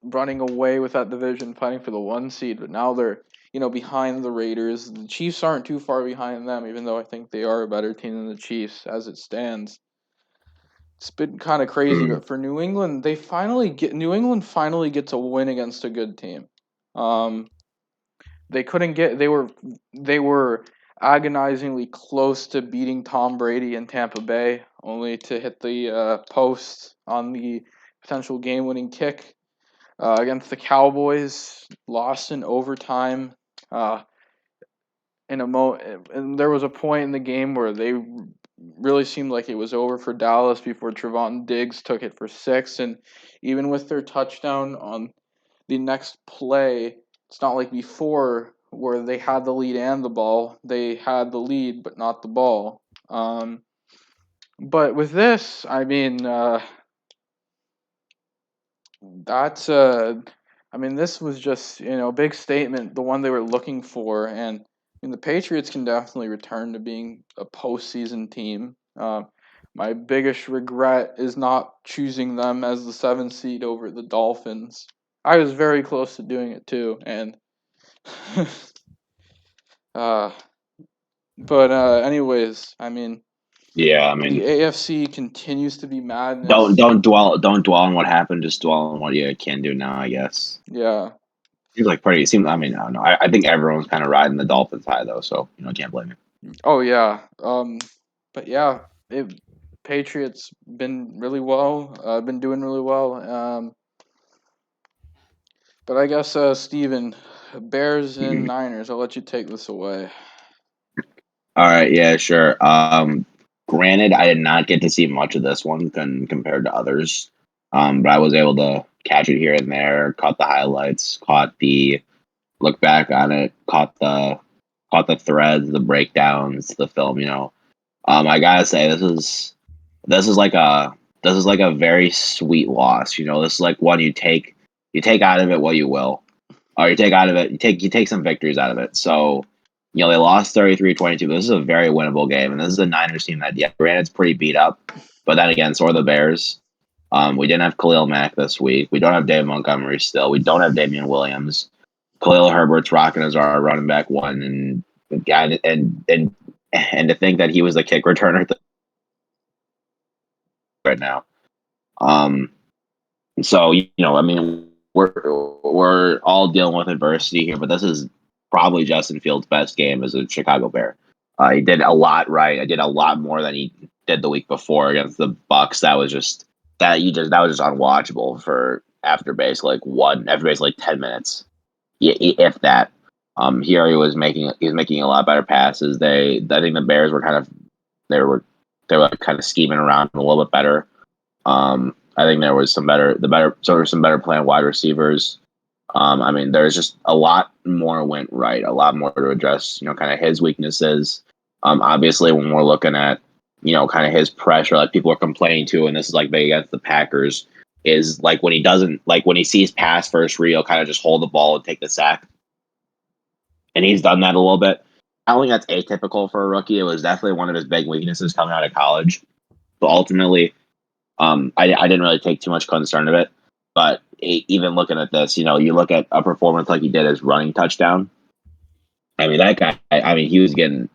running away with that division, fighting for the 1 seed. But now they're behind the Raiders. The Chiefs aren't too far behind them, even though I think they are a better team than the Chiefs as it stands. It's been kind of crazy, but for New England, New England finally gets a win against a good team. They couldn't get. They were agonizingly close to beating Tom Brady in Tampa Bay, only to hit the post on the potential game-winning kick against the Cowboys. Lost in overtime. And there was a point in the game where they really seemed like it was over for Dallas before Trevon Diggs took it for 6, and even with their touchdown on the next play, it's not like before where they had the lead and the ball. They had the lead but not the ball. But with this, I mean, this was just a big statement, the one they were looking for, and the Patriots can definitely return to being a postseason team. My biggest regret is not choosing them as the 7th seed over the Dolphins. I was very close to doing it too, and anyways, I mean, yeah, the AFC continues to be madness. Don't dwell on what happened. Just dwell on what you can do now, I guess. Yeah. I mean, I don't know. I think everyone's kind of riding the Dolphins high though, so can't blame you. Oh yeah. But yeah, Patriots been really well. Been doing really well. But I guess Steven, Bears and Niners. I'll let you take this away. All right. Yeah. Sure. Granted, I did not get to see much of this one compared to others. But I was able to catch it here and there. Caught the highlights. Look back on it. Caught the caught the threads, the breakdowns, the film. I gotta say this is like a very sweet loss. This is like one you take out of it what you will, or you take out of it you take some victories out of it. So they lost 33-22. This is a very winnable game, and this is a Niners team that granted it's pretty beat up, but then again, so are the Bears. We didn't have Khalil Mack this week. We don't have Dave Montgomery still. We don't have Damian Williams. Khalil Herbert's rocking as our running back one, and to think that he was the kick returner right now. So I mean, we're all dealing with adversity here, but this is probably Justin Fields' best game as a Chicago Bear. He did a lot right. I did a lot more than he did the week before against the Bucks. That was just unwatchable for after basically 10 minutes, if that. Here he was making a lot better passes. I think the Bears were they were kind of scheming around a little bit better. I think there was some better playing wide receivers. I mean, there's just a lot more went right, a lot more to address, kind of his weaknesses. Obviously, when we're looking at, kind of his pressure, like people are complaining too, and this is like big against the Packers, is like when he sees pass first read, he'll kind of just hold the ball and take the sack. And he's done that a little bit. I don't think that's atypical for a rookie. It was definitely one of his big weaknesses coming out of college. But ultimately, I didn't really take too much concern of it. But even looking at this, you look at a performance like he did as running touchdown. I mean, that guy. I mean, he was getting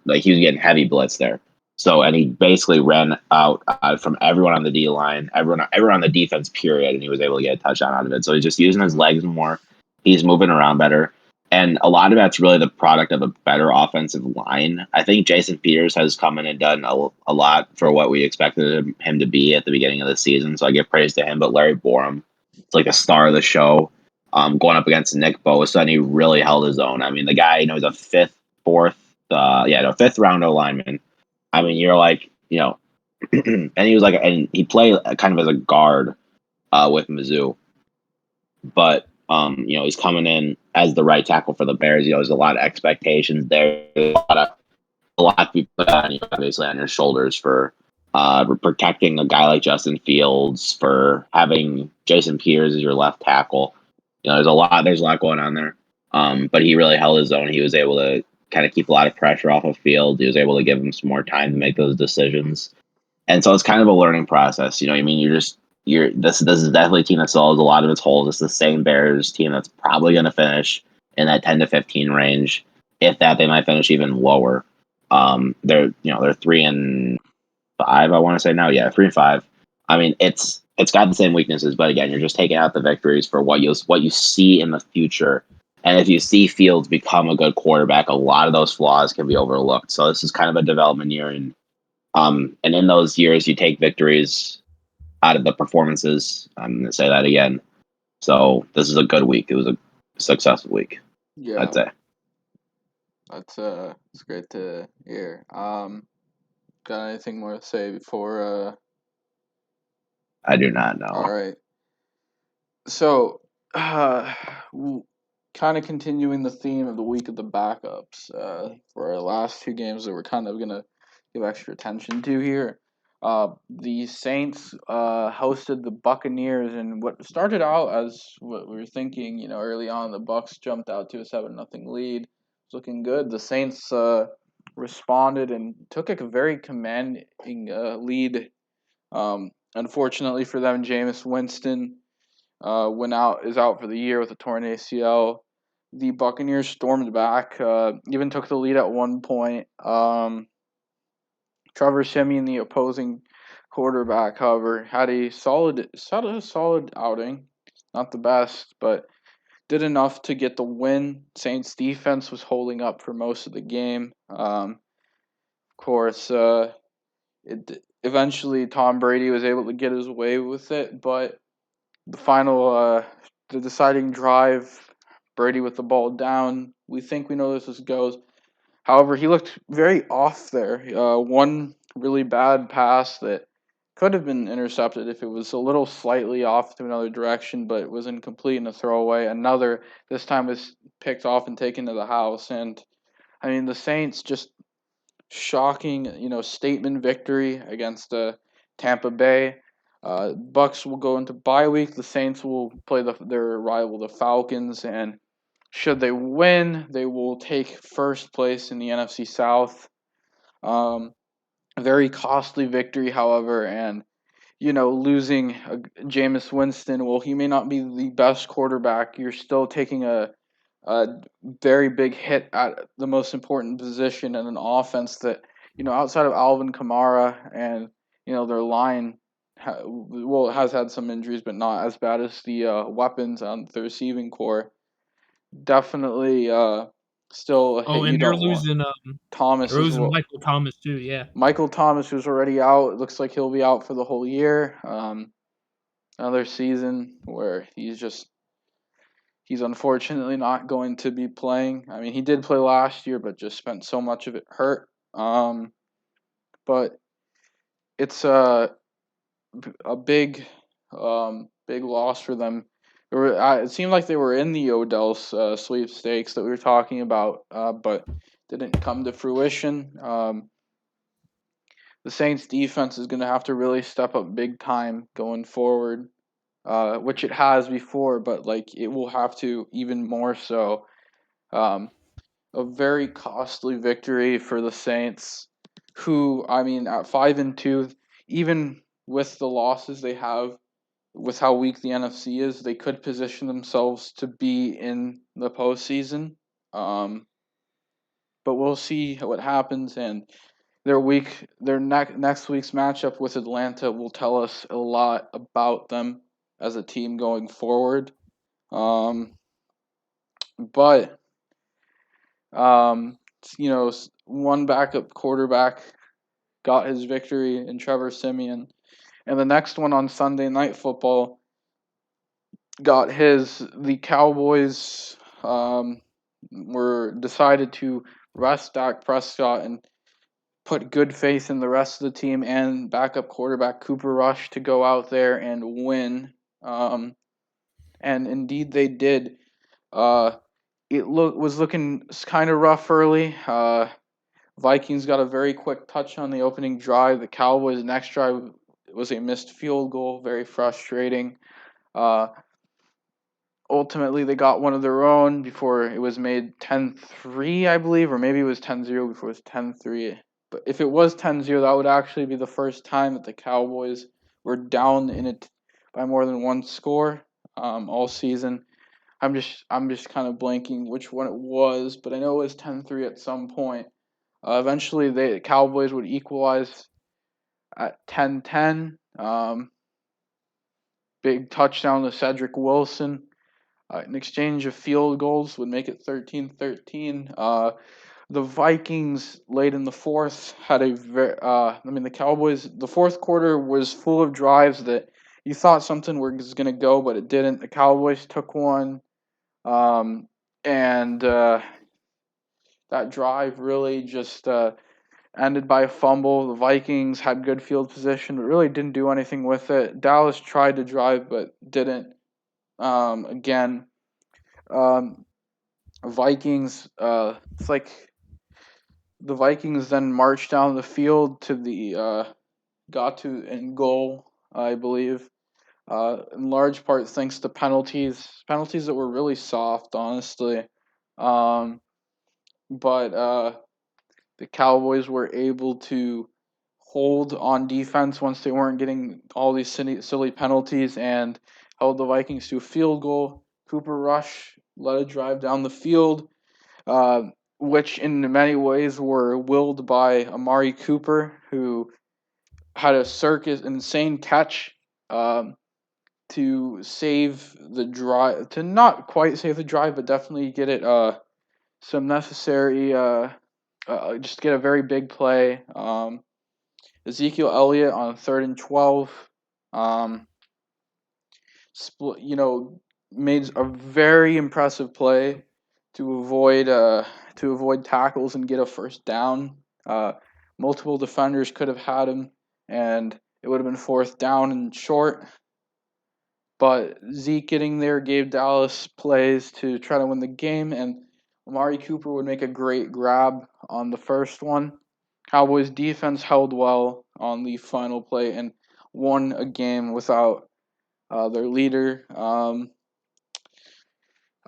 heavy blitz there. So, and he basically ran out from everyone on the D line, everyone on the defense period, and he was able to get a touchdown out of it. So he's just using his legs more. He's moving around better. And a lot of that's really the product of a better offensive line. I think Jason Peters has come in and done a lot for what we expected him to be at the beginning of the season. So I give praise to him. But Larry Borum, it's like a star of the show, going up against Nick Bosa, and he really held his own. I mean, the guy, he's a fifth round O lineman. I mean, you're like, and he was like, and he played kind of as a guard with Mizzou. But he's coming in as the right tackle for the Bears. There's a lot of expectations there. A lot to be put on you, obviously, on your shoulders for protecting a guy like Justin Fields, for having Jason Peters as your left tackle. There's a lot going on there. But he really held his own. He was able to kind of keep a lot of pressure off of Field. He was able to give him some more time to make those decisions. And so it's kind of a learning process. I mean, this is definitely a team that still has a lot of its holes. It's the same Bears team that's probably going to finish in that 10 to 15 range. If that, they might finish even lower. They're 3-5. I want to say now, 3-5. I mean, it's got the same weaknesses, but again, you're just taking out the victories for what you see in the future. And if you see Fields become a good quarterback, a lot of those flaws can be overlooked. So this is kind of a development year, and in those years, you take victories out of the performances. I'm going to say that again. So this is a good week. It was a successful week, Yeah, I'd say. It's great to hear. Got anything more to say before? I do not know. All right. So, kind of continuing the theme of the week of the backups. For our last two games that we're kind of gonna give extra attention to here. The Saints hosted the Buccaneers, and what started out as what we were thinking, early on, the Bucs jumped out to a 7-0 lead. It's looking good. The Saints responded and took a very commanding lead. Unfortunately for them, Jameis Winston is out for the year with a torn ACL. The Buccaneers stormed back, even took the lead at one point. Trevor Siemian, the opposing quarterback, however, had a solid outing. Not the best, but did enough to get the win. Saints defense was holding up for most of the game. Of course, eventually Tom Brady was able to get his way with it, but the deciding drive, Brady with the ball down. We think we know this goes. However, he looked very off there. One really bad pass that could have been intercepted if it was a little slightly off to another direction, but it was incomplete and a throwaway. Another, this time, was picked off and taken to the house. And I mean, the Saints just shocking, statement victory against Tampa Bay. Bucks will go into bye week. The Saints will play their rival, the Falcons, and should they win, they will take first place in the NFC South. A very costly victory, however, and losing Jameis Winston. Well, he may not be the best quarterback. You're still taking a very big hit at the most important position in an offense that, outside of Alvin Kamara and, their line, has had some injuries, but not as bad as the weapons on the receiving core. Definitely still a hit you and they're don't want. losing Thomas they're as losing well. Michael Thomas too. Yeah. Michael Thomas, who's already out, it looks like he'll be out for the whole year. Another season where he's unfortunately not going to be playing. I mean, he did play last year, but just spent so much of it hurt. But it's a big loss for them. It seemed like they were in the Odell sweepstakes that we were talking about, but didn't come to fruition. The Saints defense is going to have to really step up big time going forward, which it has before, but it will have to even more so. A very costly victory for the Saints, who, I mean, at 5-2, even with the losses they have, with how weak the NFC is, they could position themselves to be in the postseason. But we'll see what happens, and their next week's matchup with Atlanta will tell us a lot about them as a team going forward. But one backup quarterback got his victory in Trevor Siemian, and the next one on Sunday Night Football got his. The Cowboys were decided to rest Dak Prescott and put good faith in the rest of the team and backup quarterback Cooper Rush to go out there and win. And indeed they did. It was looking kind of rough early. Vikings got a very quick touch on the opening drive. The Cowboys' next drive was a missed field goal, very frustrating. Ultimately, they got one of their own before it was made 10-3, I believe, or maybe it was 10-0 before it was 10-3. But if it was 10-0, that would actually be the first time that the Cowboys were down in it by more than one score all season. I'm just kind of blanking which one it was, but I know it was 10-3 at some point. Eventually, the Cowboys would equalize at 10-10. Big touchdown to Cedric Wilson. An exchange of field goals would make it 13-13. The Vikings late in the fourth had the Cowboys, the fourth quarter was full of drives that you thought something was going to go, but it didn't. The Cowboys took one, and that drive really just ended by a fumble. The Vikings had good field position, but really didn't do anything with it. Dallas tried to drive, but didn't. Again, Vikings. It's like the Vikings then marched down the field to the got to in goal, I believe. In large part thanks to penalties that were really soft, honestly. But the Cowboys were able to hold on defense once they weren't getting all these silly penalties and held the Vikings to a field goal. Cooper Rush led a drive down the field, which in many ways were willed by Amari Cooper, who had a insane catch to save the drive, to not quite save the drive, but definitely get it some necessary, just get a very big play. Ezekiel Elliott on 3rd and 12, made a very impressive play to avoid tackles and get a first down. Multiple defenders could have had him, and it would have been 4th down and short. But Zeke getting there gave Dallas plays to try to win the game, and Amari Cooper would make a great grab on the first one. Cowboys defense held well on the final play and won a game without their leader.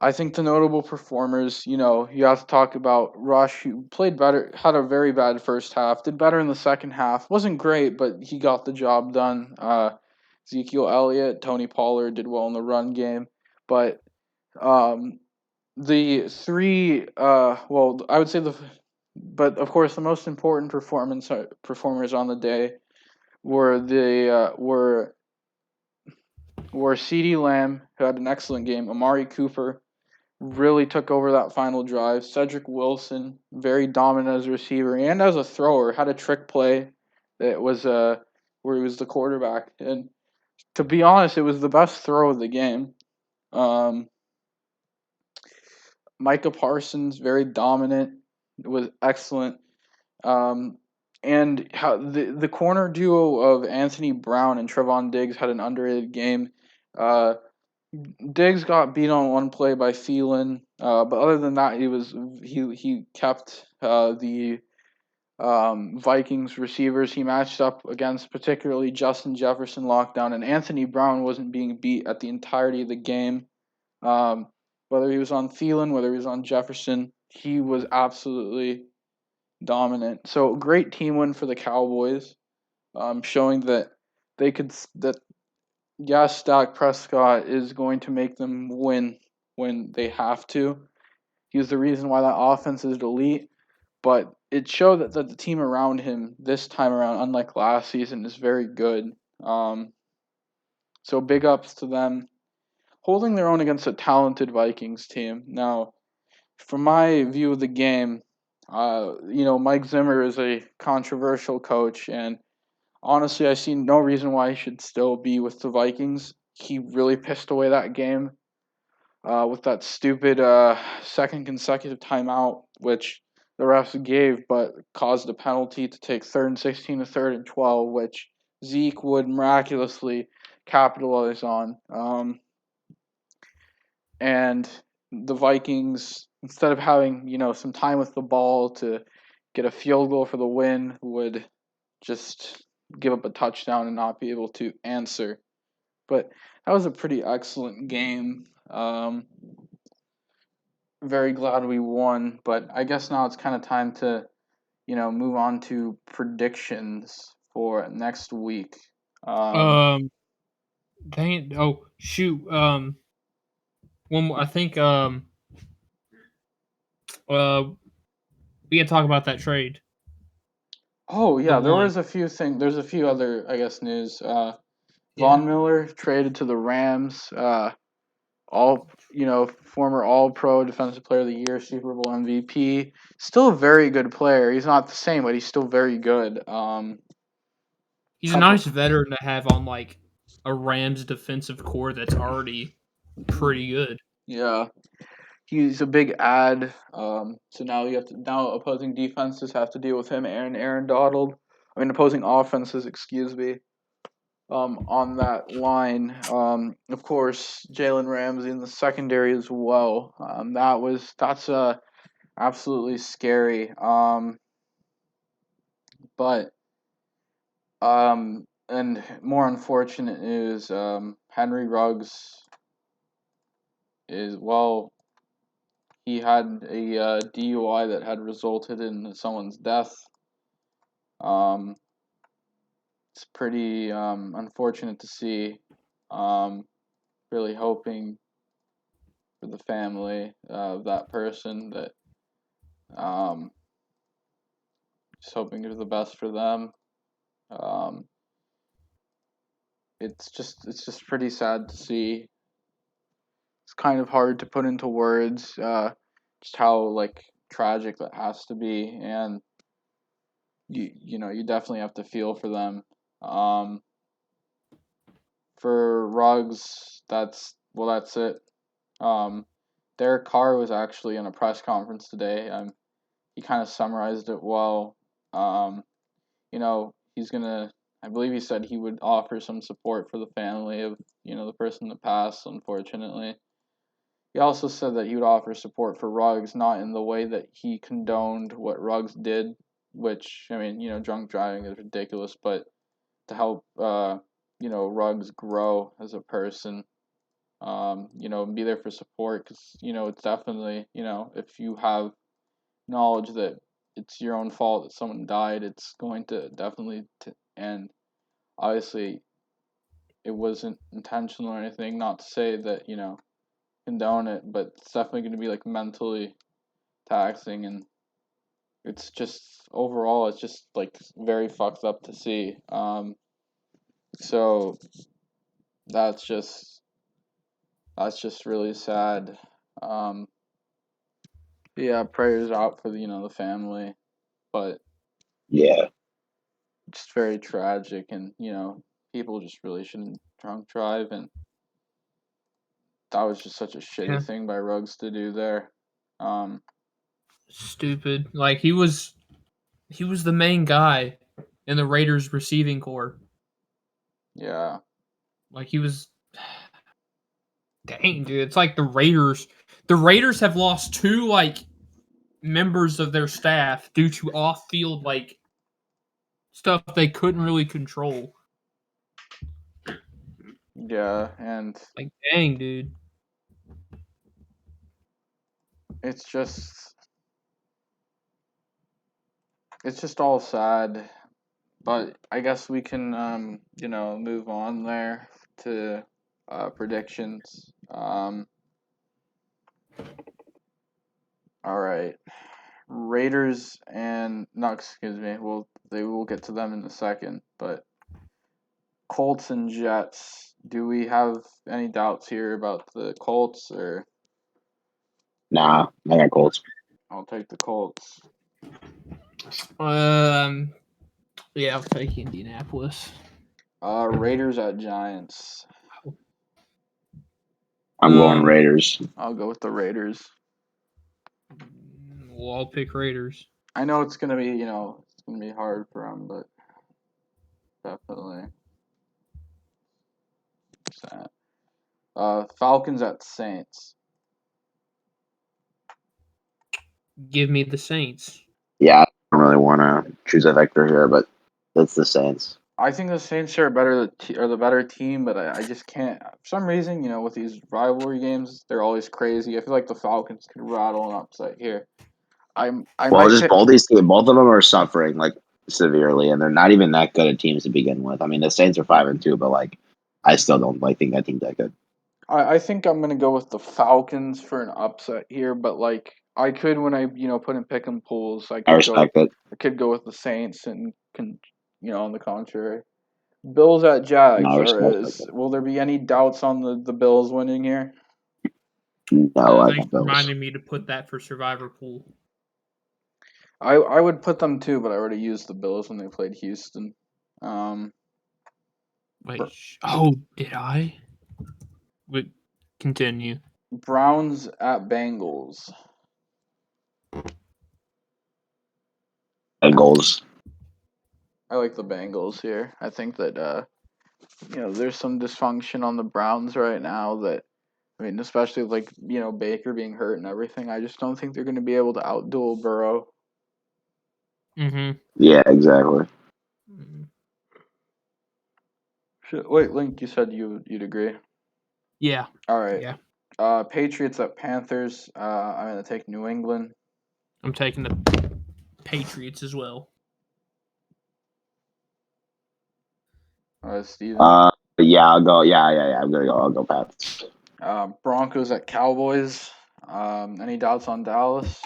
I think the notable performers, you have to talk about Rush, who played better, had a very bad first half, did better in the second half. Wasn't great, but he got the job done. Ezekiel Elliott, Tony Pollard did well in the run game. But um, the three, I would say but of course, the most important performers on the day were were CeeDee Lamb, who had an excellent game, Amari Cooper, really took over that final drive. Cedric Wilson, very dominant as a receiver and as a thrower, had a trick play that was where he was the quarterback. And to be honest, it was the best throw of the game. Micah Parsons, very dominant, was excellent. And how the corner duo of Anthony Brown and Trevon Diggs had an underrated game. Diggs got beat on one play by Thielen, but other than that, he kept the Vikings receivers he matched up against, particularly Justin Jefferson, lockdown, and Anthony Brown wasn't being beat at the entirety of the game. Whether he was on Thielen, whether he was on Jefferson, he was absolutely dominant. So great team win for the Cowboys, showing that they could that yes, Dak Prescott is going to make them win when they have to. He's the reason why that offense is elite, but it showed that the team around him this time around, unlike last season, is very good. So big ups to them holding their own against a talented Vikings team. Now, from my view of the game, Mike Zimmer is a controversial coach, and honestly, I see no reason why he should still be with the Vikings. He really pissed away that game with that stupid second consecutive timeout, which the refs gave, but caused a penalty to take 3rd and 16 to 3rd and 12, which Zeke would miraculously capitalize on. And the Vikings, instead of having some time with the ball to get a field goal for the win, would just give up a touchdown and not be able to answer. But that was a pretty excellent game. Very glad we won, but I guess now it's kind of time to, move on to predictions for next week. Dang it. Oh shoot. One more. I think we can talk about that trade. Oh yeah, there one. was a few things. There's a few other, I guess, news. Yeah. Von Miller traded to the Rams. Former All Pro, Defensive Player of the Year, Super Bowl MVP. Still a very good player. He's not the same, but he's still very good. He's a nice veteran to have on like a Rams defensive core that's already pretty good. Yeah, he's a big ad. So now opposing defenses have to deal with him and Aaron Donald. Opposing offenses, excuse me. On that line, of course, Jalen Ramsey in the secondary as well. That's absolutely scary. But and more unfortunate is Henry Ruggs he had a DUI that had resulted in someone's death. It's pretty unfortunate to see. Really hoping for the family of that person that just hoping for the best for them. It's just pretty sad to see. It's kind of hard to put into words just how tragic that has to be, and you definitely have to feel for them. For Ruggs, that's it. Derek Carr was actually in a press conference today. He kind of summarized it well. He's gonna. I believe he said he would offer some support for the family of the person that passed, unfortunately. He also said that he would offer support for Ruggs, not in the way that he condoned what Ruggs did, which, I mean, drunk driving is ridiculous, but to help, Ruggs grow as a person, be there for support, because, it's definitely, if you have knowledge that it's your own fault that someone died, it's going to definitely, and obviously it wasn't intentional or anything, not to say that, condone it, but it's definitely going to be like mentally taxing, and it's just overall it's just like very fucked up to see. So that's just really sad. Um, yeah, prayers out for the family, but Yeah. just very tragic, and people just really shouldn't drunk drive, and that was just such a shitty thing by Ruggs to do there. Stupid. Like he was the main guy in the Raiders receiving corps. Yeah. Like he was. Dang, dude! It's like the Raiders. The Raiders have lost 2 like members of their staff due to off-field like stuff they couldn't really control. Yeah, and Like, dang, dude. it's just all sad, but I guess we can move on there to predictions. All right, Raiders and no, excuse me. Well, they will get to them in a second, but Colts and Jets. Do we have any doubts here about the Colts, or Nah, I got Colts. I'll take the Colts. Yeah, I'll take Indianapolis. Raiders at Giants. I'm going Raiders. I'll go with the Raiders. Well, I'll pick Raiders. I know it's gonna be, it's gonna be hard for them, but definitely. Falcons at Saints. Give me the Saints. Yeah, I don't really want to choose a vector here, but it's the Saints. I think the Saints are the better team, but I just can't. For some reason, with these rivalry games, they're always crazy. I feel like the Falcons could rattle an upset here. Both of them are suffering like severely, and they're not even that good at teams to begin with. I mean, the Saints are 5-2, but like, I still don't think that team's that good. I think I'm gonna go with the Falcons for an upset here, but like I could when I put in pick 'em pools, I respect it. I could go with the Saints and on the contrary. Bills at Jags. No, I respect it. Will there be any doubts on the Bills winning here? No, I Thanks got for Bills. reminding me to put that for Survivor Pool. I would put them too, but I already used the Bills when they played Houston. Wait. Oh, did I? But continue. Browns at Bengals. Bengals. I like the Bengals here. I think that there's some dysfunction on the Browns right now that, I mean, especially like, Baker being hurt and everything. I just don't think they're going to be able to outduel Burrow. Mm-hmm. Yeah, exactly. Wait, Link, you said you'd agree? Yeah. All right. Yeah. Patriots at Panthers. I'm going to take New England. I'm taking the Patriots as well. Steven? Yeah, I'll go. Yeah. I'll go Pats. Broncos at Cowboys. Any doubts on Dallas?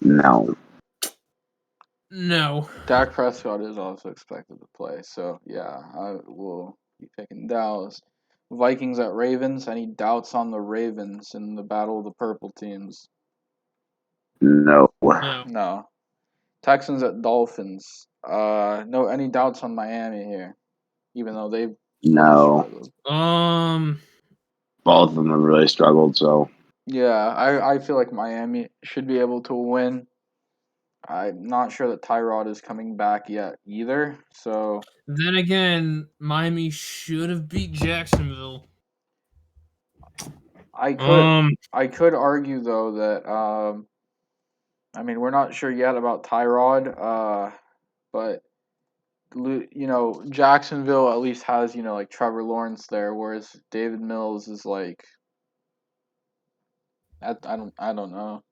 No. Dak Prescott is also expected to play, so yeah, I will be picking Dallas. Vikings at Ravens. Any doubts on the Ravens in the battle of the purple teams? No. No. Texans at Dolphins. No. Any doubts on Miami here? Even though they've No. Both of them have really struggled. So yeah, I feel like Miami should be able to win. I'm not sure that Tyrod is coming back yet either. So then again, Miami should have beat Jacksonville. I could argue though that I mean we're not sure yet about Tyrod, but Jacksonville at least has like Trevor Lawrence there, whereas David Mills is like I don't know.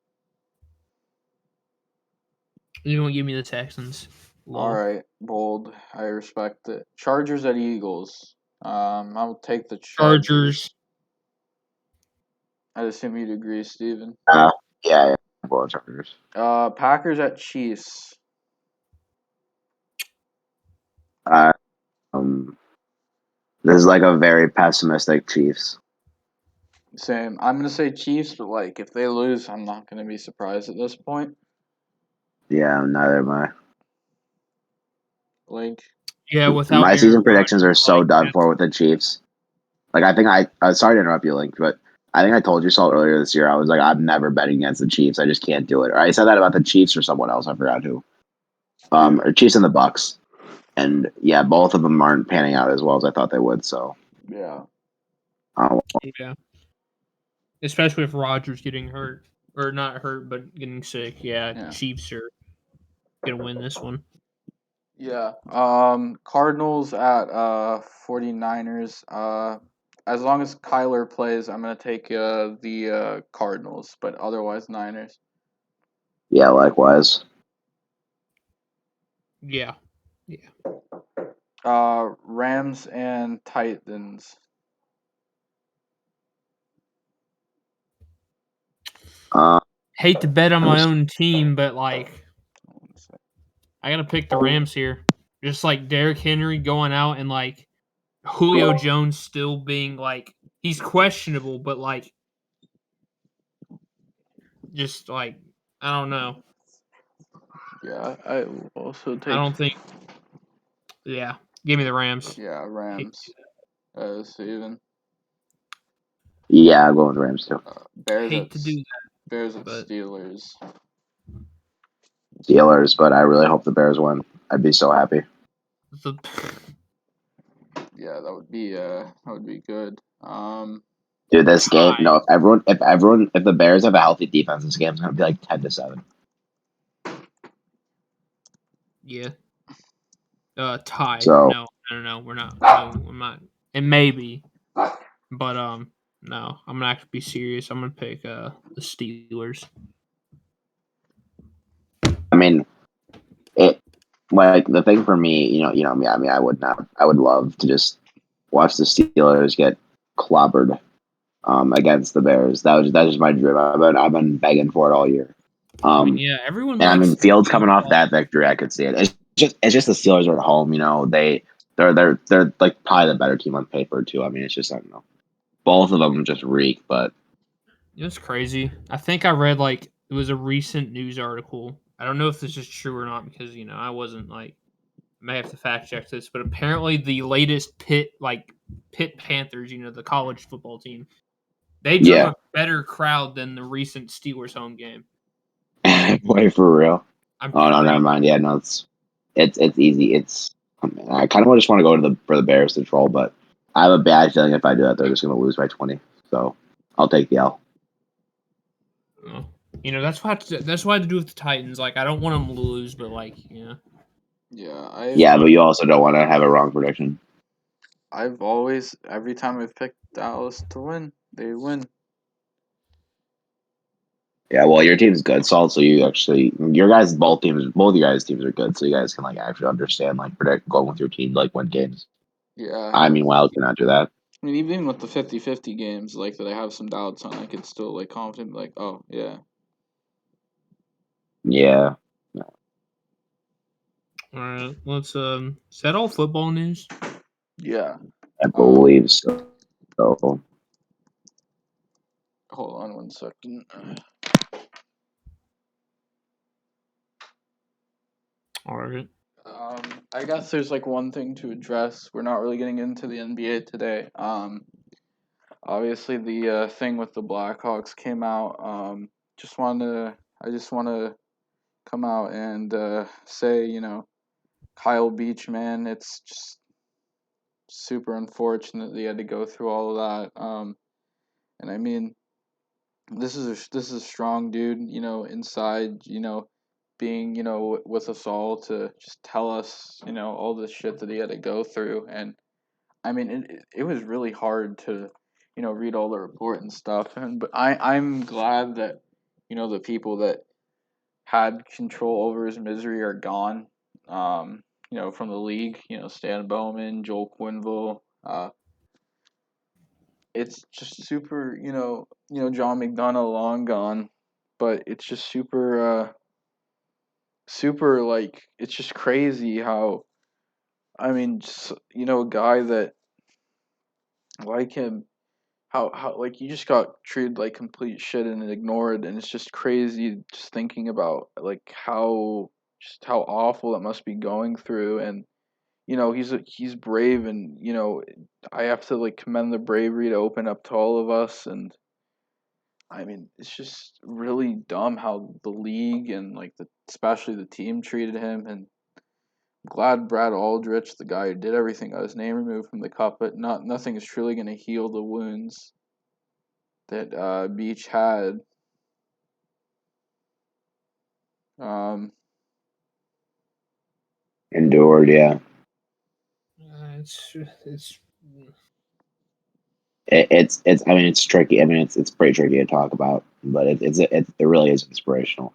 You don't give me the Texans. All Lol. right, bold. I respect it. Chargers at Eagles. I'll take the Chargers. Chargers. I assume you'd agree, Steven. Yeah, well, Chargers. Packers at Chiefs. Uh, um, this is like a very pessimistic Chiefs. Same. I'm gonna say Chiefs, but like if they lose, I'm not gonna be surprised at this point. Yeah, neither am I. Like, Yeah, without My Aaron season predictions are Rodgers, so like, done for with the Chiefs. Like I think sorry to interrupt you, Link, but I think I told you so earlier this year. I was like, I'm never betting against the Chiefs. I just can't do it. Or I said that about the Chiefs or someone else. I forgot who. Or Chiefs and the Bucks. And yeah, both of them aren't panning out as well as I thought they would. So yeah. yeah. Especially if Rodgers getting hurt. Or not hurt, but getting sick. Yeah. Chiefs are going to win this one. Yeah. Cardinals at 49ers. As long as Kyler plays, I'm gonna take the Cardinals, but otherwise Niners. yeah, likewise. Yeah. Rams and Titans. Hate to bet on my own team, but like I gotta pick the Rams here. Just like Derrick Henry going out and like Julio Jones still being like he's questionable, but like just like I don't know. Yeah, I will also take. I don't think. Yeah, give me the Rams. Yeah, Rams. Steven. Yeah, I'm going with Rams too. Bears Hate at to do that, Bears at but Steelers. Steelers, but I really hope the Bears win. I'd be so happy. the Yeah, that would be good. Dude, this game, tie. no, if the Bears have a healthy defense, this game's gonna be like 10-7. Yeah. Tie. So No, we're not. No, I'm not. It may be, but no. I'm gonna actually be serious. I'm gonna pick the Steelers. I mean, it like the thing for me, me. I mean, I would love to just watch the Steelers get clobbered against the Bears. That's just my dream. I've been begging for it all year. I mean, yeah, everyone And I likes mean, Fields coming off that victory, I could see it. It's just the Steelers are at home. They're like probably the better team on paper too. I mean, it's just I don't know. Both of them just reek, but It's crazy. I think I read like it was a recent news article. I don't know if this is true or not because I wasn't like I may have to fact check this, but apparently the latest Pitt Panthers, the college football team, they drew yeah, a better crowd than the recent Steelers home game. wait for real. I'm Oh no, pretty never mind. Yeah, no, it's easy. I kind of just want to go to for the Bears to troll, but I have a bad feeling if I do that, they're just going to lose by 20. So I'll take the L. oh. That's why I had to do with the Titans. Like I don't want them to lose, but like Yeah, Yeah, but you also don't want to have a wrong prediction. I've always every time I've picked Dallas to win, they win. Yeah, well, your team's good, Salt. So both your guys' teams are good, so you guys can like actually understand like predict going with your team to, like win games. Yeah. I mean, Wild cannot do that. I mean, even with the 50-50 games, like that I have some doubts on, I could still like confident, like, oh yeah, Yeah, All right, let's is that all football news? yeah. I believe so. So Hold on 1 second. All right. I guess there's like one thing to address. We're not really getting into the NBA today. Obviously the thing with the Blackhawks came out. I just want to come out and say, Kyle Beach, man, it's just super unfortunate that he had to go through all of that. And I mean, this is a strong dude, inside, being, with us all to just tell us, all the shit that he had to go through. And I mean, it was really hard to, read all the report and stuff. But I'm glad that, the people that had control over his misery are gone. From the league, Stan Bowman, Joel Quinville. It's just super, John McDonough long gone, but it's just super like it's just crazy how I mean, just, a guy that like him, how like you just got treated like complete shit and ignored, and it's just crazy just thinking about like how awful that must be going through. And he's brave, and I have to like commend the bravery to open up to all of us. And I mean, it's just really dumb how the league and like especially the team treated him. And I'm glad Brad Aldrich, the guy who did everything, got his name removed from the cup, but nothing is truly going to heal the wounds that Beach had. Um, Endured, yeah. It's It's. I mean, it's tricky. I mean, it's pretty tricky to talk about, but it really is inspirational.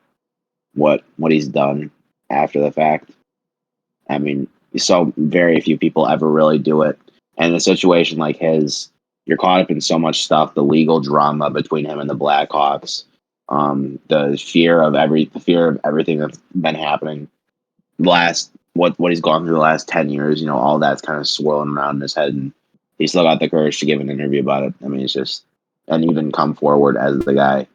What he's done after the fact. I mean, so very few people ever really do it. And in a situation like his, you're caught up in so much stuff, the legal drama between him and the Blackhawks, the fear of everything that's been happening. Last what he's gone through the last 10 years, all that's kind of swirling around in his head, and he still got the courage to give an interview about it. I mean, it's just and even come forward as the guy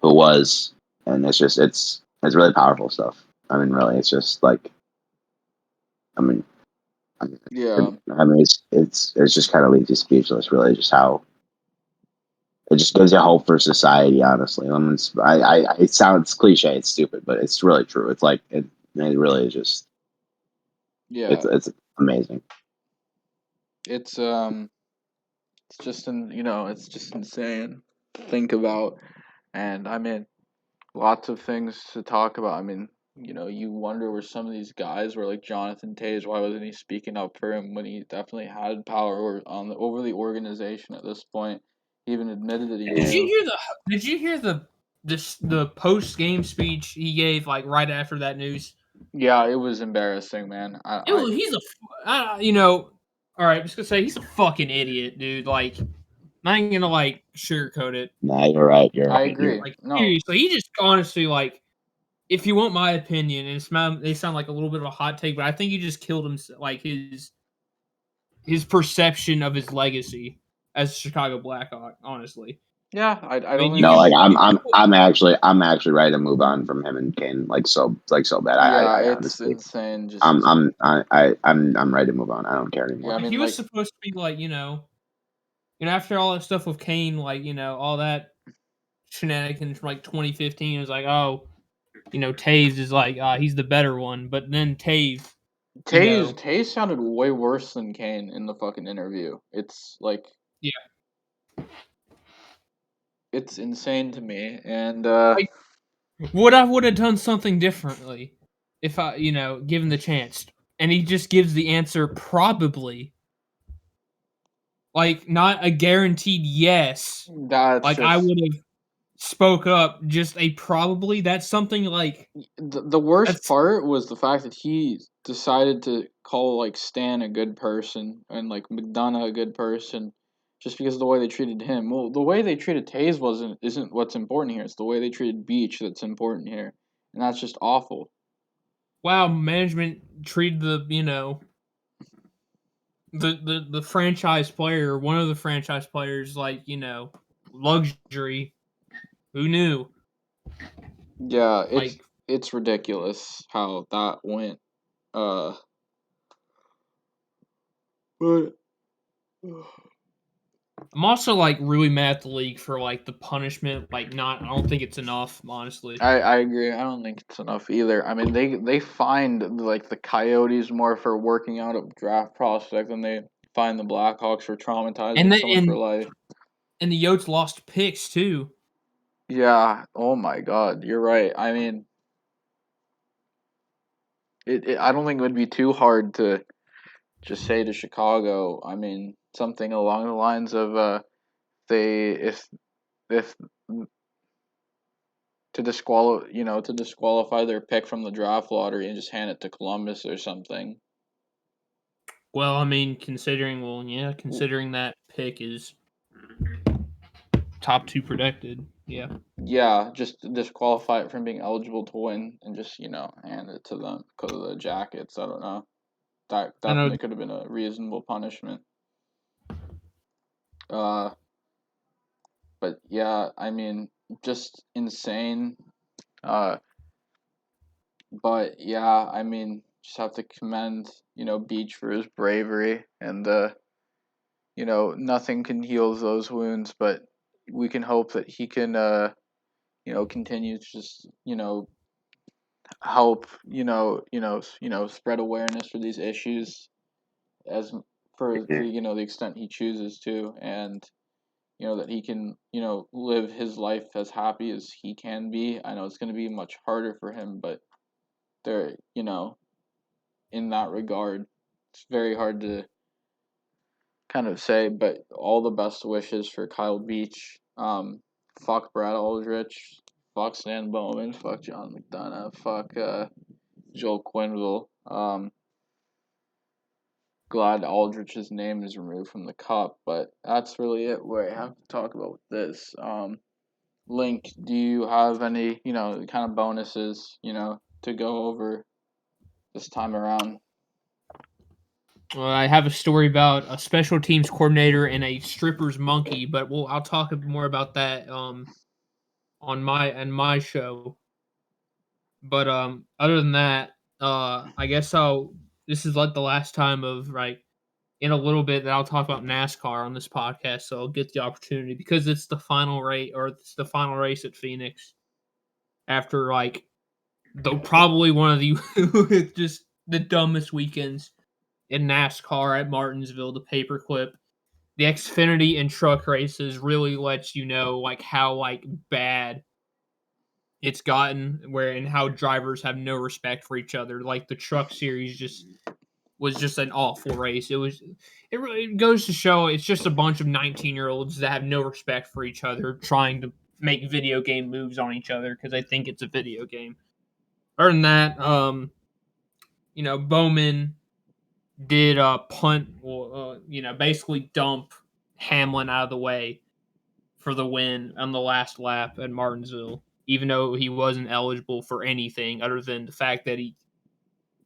who was, and it's really powerful stuff. I mean, really, it's just like, I mean, yeah, it's just kind of leaves you speechless. Really, just how it just gives you hope for society. Honestly, I mean, it sounds cliche, it's stupid, but it's really true. It's like it really is just yeah. it's amazing. It's just it's just insane to think about. And I mean, lots of things to talk about. I mean, you wonder where some of these guys were, like Jonathan Taves. Why wasn't he speaking up for him when he definitely had power over the organization at this point? He even admitted that he Did you knew. hear the? Did you hear the post game speech he gave like right after that news? Yeah, it was embarrassing, man. He's all right. I'm just gonna say he's a fucking idiot, dude. Like, I ain't gonna like sugarcoat it. Nah, you're right. I agree. Like No, seriously, he just honestly like, if you want my opinion, and they sound like a little bit of a hot take, but I think he just killed him, like his perception of his legacy as a Chicago Blackhawk. Honestly, yeah, I I don't mean, you think No, can. like he. I'm actually ready to move on from him and Kane, so bad. Yeah, I it's honestly, insane. Just I'm ready to move on. I don't care yeah, anymore. I mean, He was like supposed to be like, after all that stuff with Kane, like, all that shenanigans from like 2015, it was like, oh, Taves is like, he's the better one. But then Taves, you know, Tays sounded way worse than Kane in the fucking interview. It's like yeah, it's insane to me. And like, would have done something differently if I, given the chance. And he just gives the answer probably, like, not a guaranteed yes. that's Like, I just would have spoke up, just a probably. That's something like, the worst that's, part was the fact that he decided to call like Stan a good person and like McDonough a good person just because of the way they treated him. Well, the way they treated Tays isn't what's important here. It's the way they treated Beach that's important here, and that's just awful. wow, management treated the franchise player, one of the franchise players, like, luxury. Who knew? Yeah, Like, it's ridiculous how that went. Uh, but I'm also like really mad at the league for like the punishment. Like, not, I don't think it's enough, honestly. I agree. I don't think it's enough either. I mean, they find like the Coyotes more for working out a draft prospect than they find the Blackhawks for And traumatizing then someone for life. And the Yotes lost picks too. Yeah. Oh my God, you're right. I mean, I don't think it would be too hard to just say to Chicago. I mean, something along the lines of they if to disqualify their pick from the draft lottery and just hand it to Columbus or something. Well, I mean, considering that pick is top 2 protected. Yeah. Yeah, just disqualify it from being eligible to win and just hand it to them because of the Jackets. I don't know. That I know. definitely could have been a reasonable punishment. But yeah, I mean, just insane. Uh, but yeah, I mean, just have to commend Beach for his bravery and nothing can heal those wounds, but we can hope that he can continue to just help spread awareness for these issues as for the extent he chooses to, and that he can live his life as happy as he can be. I know it's going to be much harder for him, but there in that regard it's very hard to kind of say, but all the best wishes for Kyle Beach. Fuck Brad Aldrich, fuck Stan Bowman, fuck John McDonough, fuck Joel Quenneville. Glad Aldrich's name is removed from the cup, but that's really it. What I have to talk about with this. Link, do you have any kind of bonuses to go over this time around? I have a story about a special teams coordinator and a stripper's monkey, but I'll talk more about that on my show. But other than that, I guess this is like the last time of in a little bit that I'll talk about NASCAR on this podcast, so I'll get the opportunity because it's the final race at Phoenix after probably one of the just the dumbest weekends in NASCAR at Martinsville, the paperclip. The Xfinity and truck races really lets you know how bad it's gotten, and how drivers have no respect for each other. Like the truck series was just an awful race. It goes to show it's just a bunch of 19-year-olds that have no respect for each other trying to make video game moves on each other because they think it's a video game. Other than that, Bowman did punt, or basically dump Hamlin out of the way for the win on the last lap at Martinsville, even though he wasn't eligible for anything other than the fact that he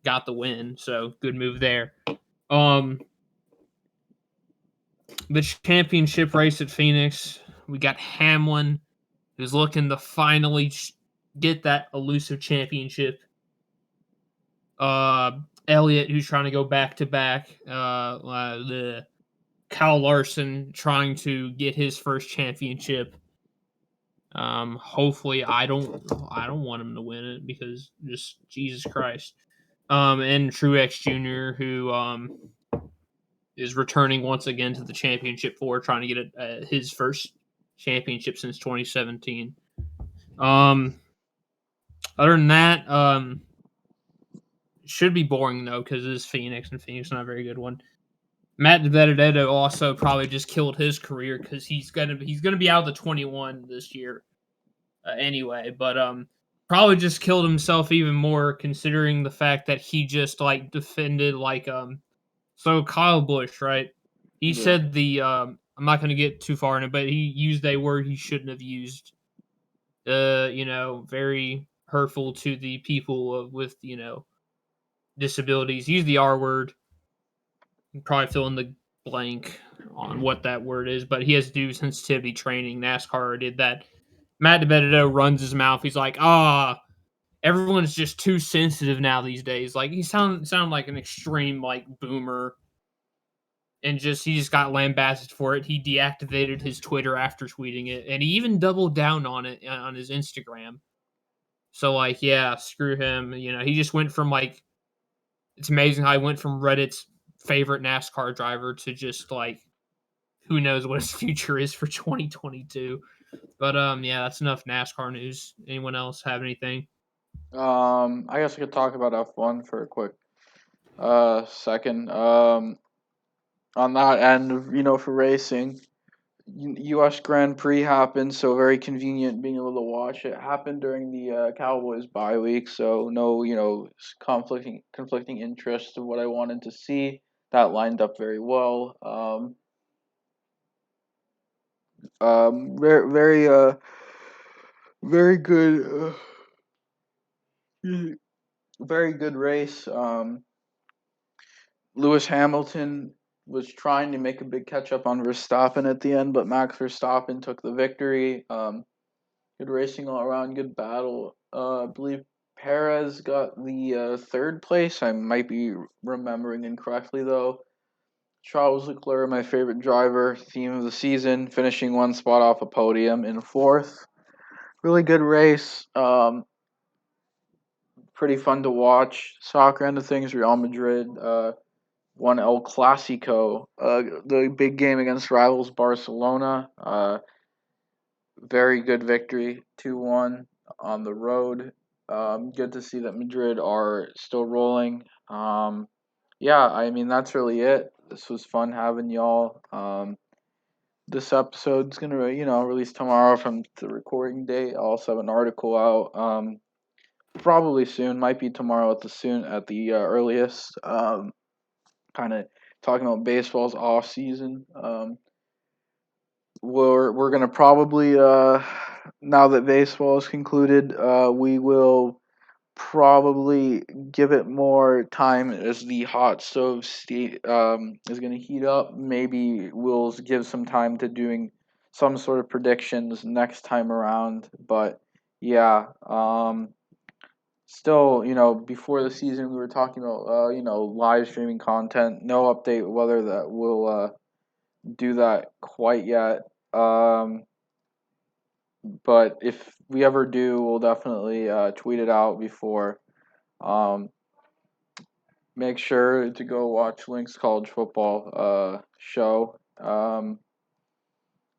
got the win. So good move there. The championship race at Phoenix, we got Hamlin, who's looking to finally get that elusive championship. Elliott, who's trying to go back to back. The Kyle Larson trying to get his first championship. Hopefully, I don't want him to win it because just Jesus Christ. And Truex Jr., who is returning once again to the championship for trying to get his first championship since 2017. Other than that, should be boring though because it is Phoenix, and Phoenix is not a very good one. Matt DiBenedetto also probably just killed his career because he's gonna be out of the 21 this year anyway. But probably just killed himself even more considering the fact that he just defended so Kyle Busch, right? He said I'm not going to get too far in it, but he used a word he shouldn't have used. Very hurtful to the people with disabilities. He used the R word. You probably fill in the blank on what that word is, but he has to do sensitivity training. NASCAR did that. Matt DiBenedetto runs his mouth. He's like, everyone's just too sensitive now these days. Like he sound like an extreme boomer. And he just got lambasted for it. He deactivated his Twitter after tweeting it, and he even doubled down on it on his Instagram. So yeah, screw him. He just went from it's amazing how he went from Reddit's favorite NASCAR driver to just who knows what his future is for 2022. But yeah, that's enough NASCAR news. Anyone else have anything? I guess I could talk about F1 for a quick second. On that end, for racing, U.S. Grand Prix happened, so very convenient being able to watch it. Happened during the Cowboys bye week, so no, conflicting interests of what I wanted to see. That lined up very well. Very, very good, very good race. Lewis Hamilton was trying to make a big catch up on Verstappen at the end, but Max Verstappen took the victory. Good racing all around, good battle. I believe Perez got the third place. I might be remembering incorrectly though. Charles Leclerc, my favorite driver, theme of the season, finishing one spot off a podium in fourth. Really good race. Pretty fun to watch. Soccer end of things, Real Madrid won El Clasico, the big game against rivals Barcelona. Very good victory, 2-1 on the road. Good to see that Madrid are still rolling. Yeah, I mean, that's really it. This was fun having y'all. This episode's gonna, release tomorrow from the recording date. I also have an article out. Probably soon. Might be tomorrow at the earliest. Kind of talking about baseball's off season. We're gonna probably now that baseball is concluded, we will probably give it more time as the hot stove is gonna heat up. Maybe we'll give some time to doing some sort of predictions next time around. But yeah, still, before the season, we were talking about live streaming content. No update whether that will do that quite yet. But if we ever do, we'll definitely tweet it out before. Make sure to go watch Link's college football show.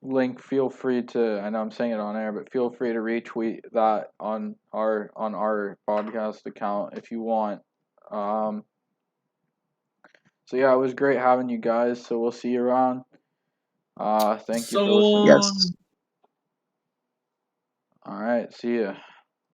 Link, feel free to. I know I'm saying it on air, but feel free to retweet that on our podcast account if you want. So yeah, it was great having you guys. So we'll see you around. Thank you for listening. Yes. All right, see ya.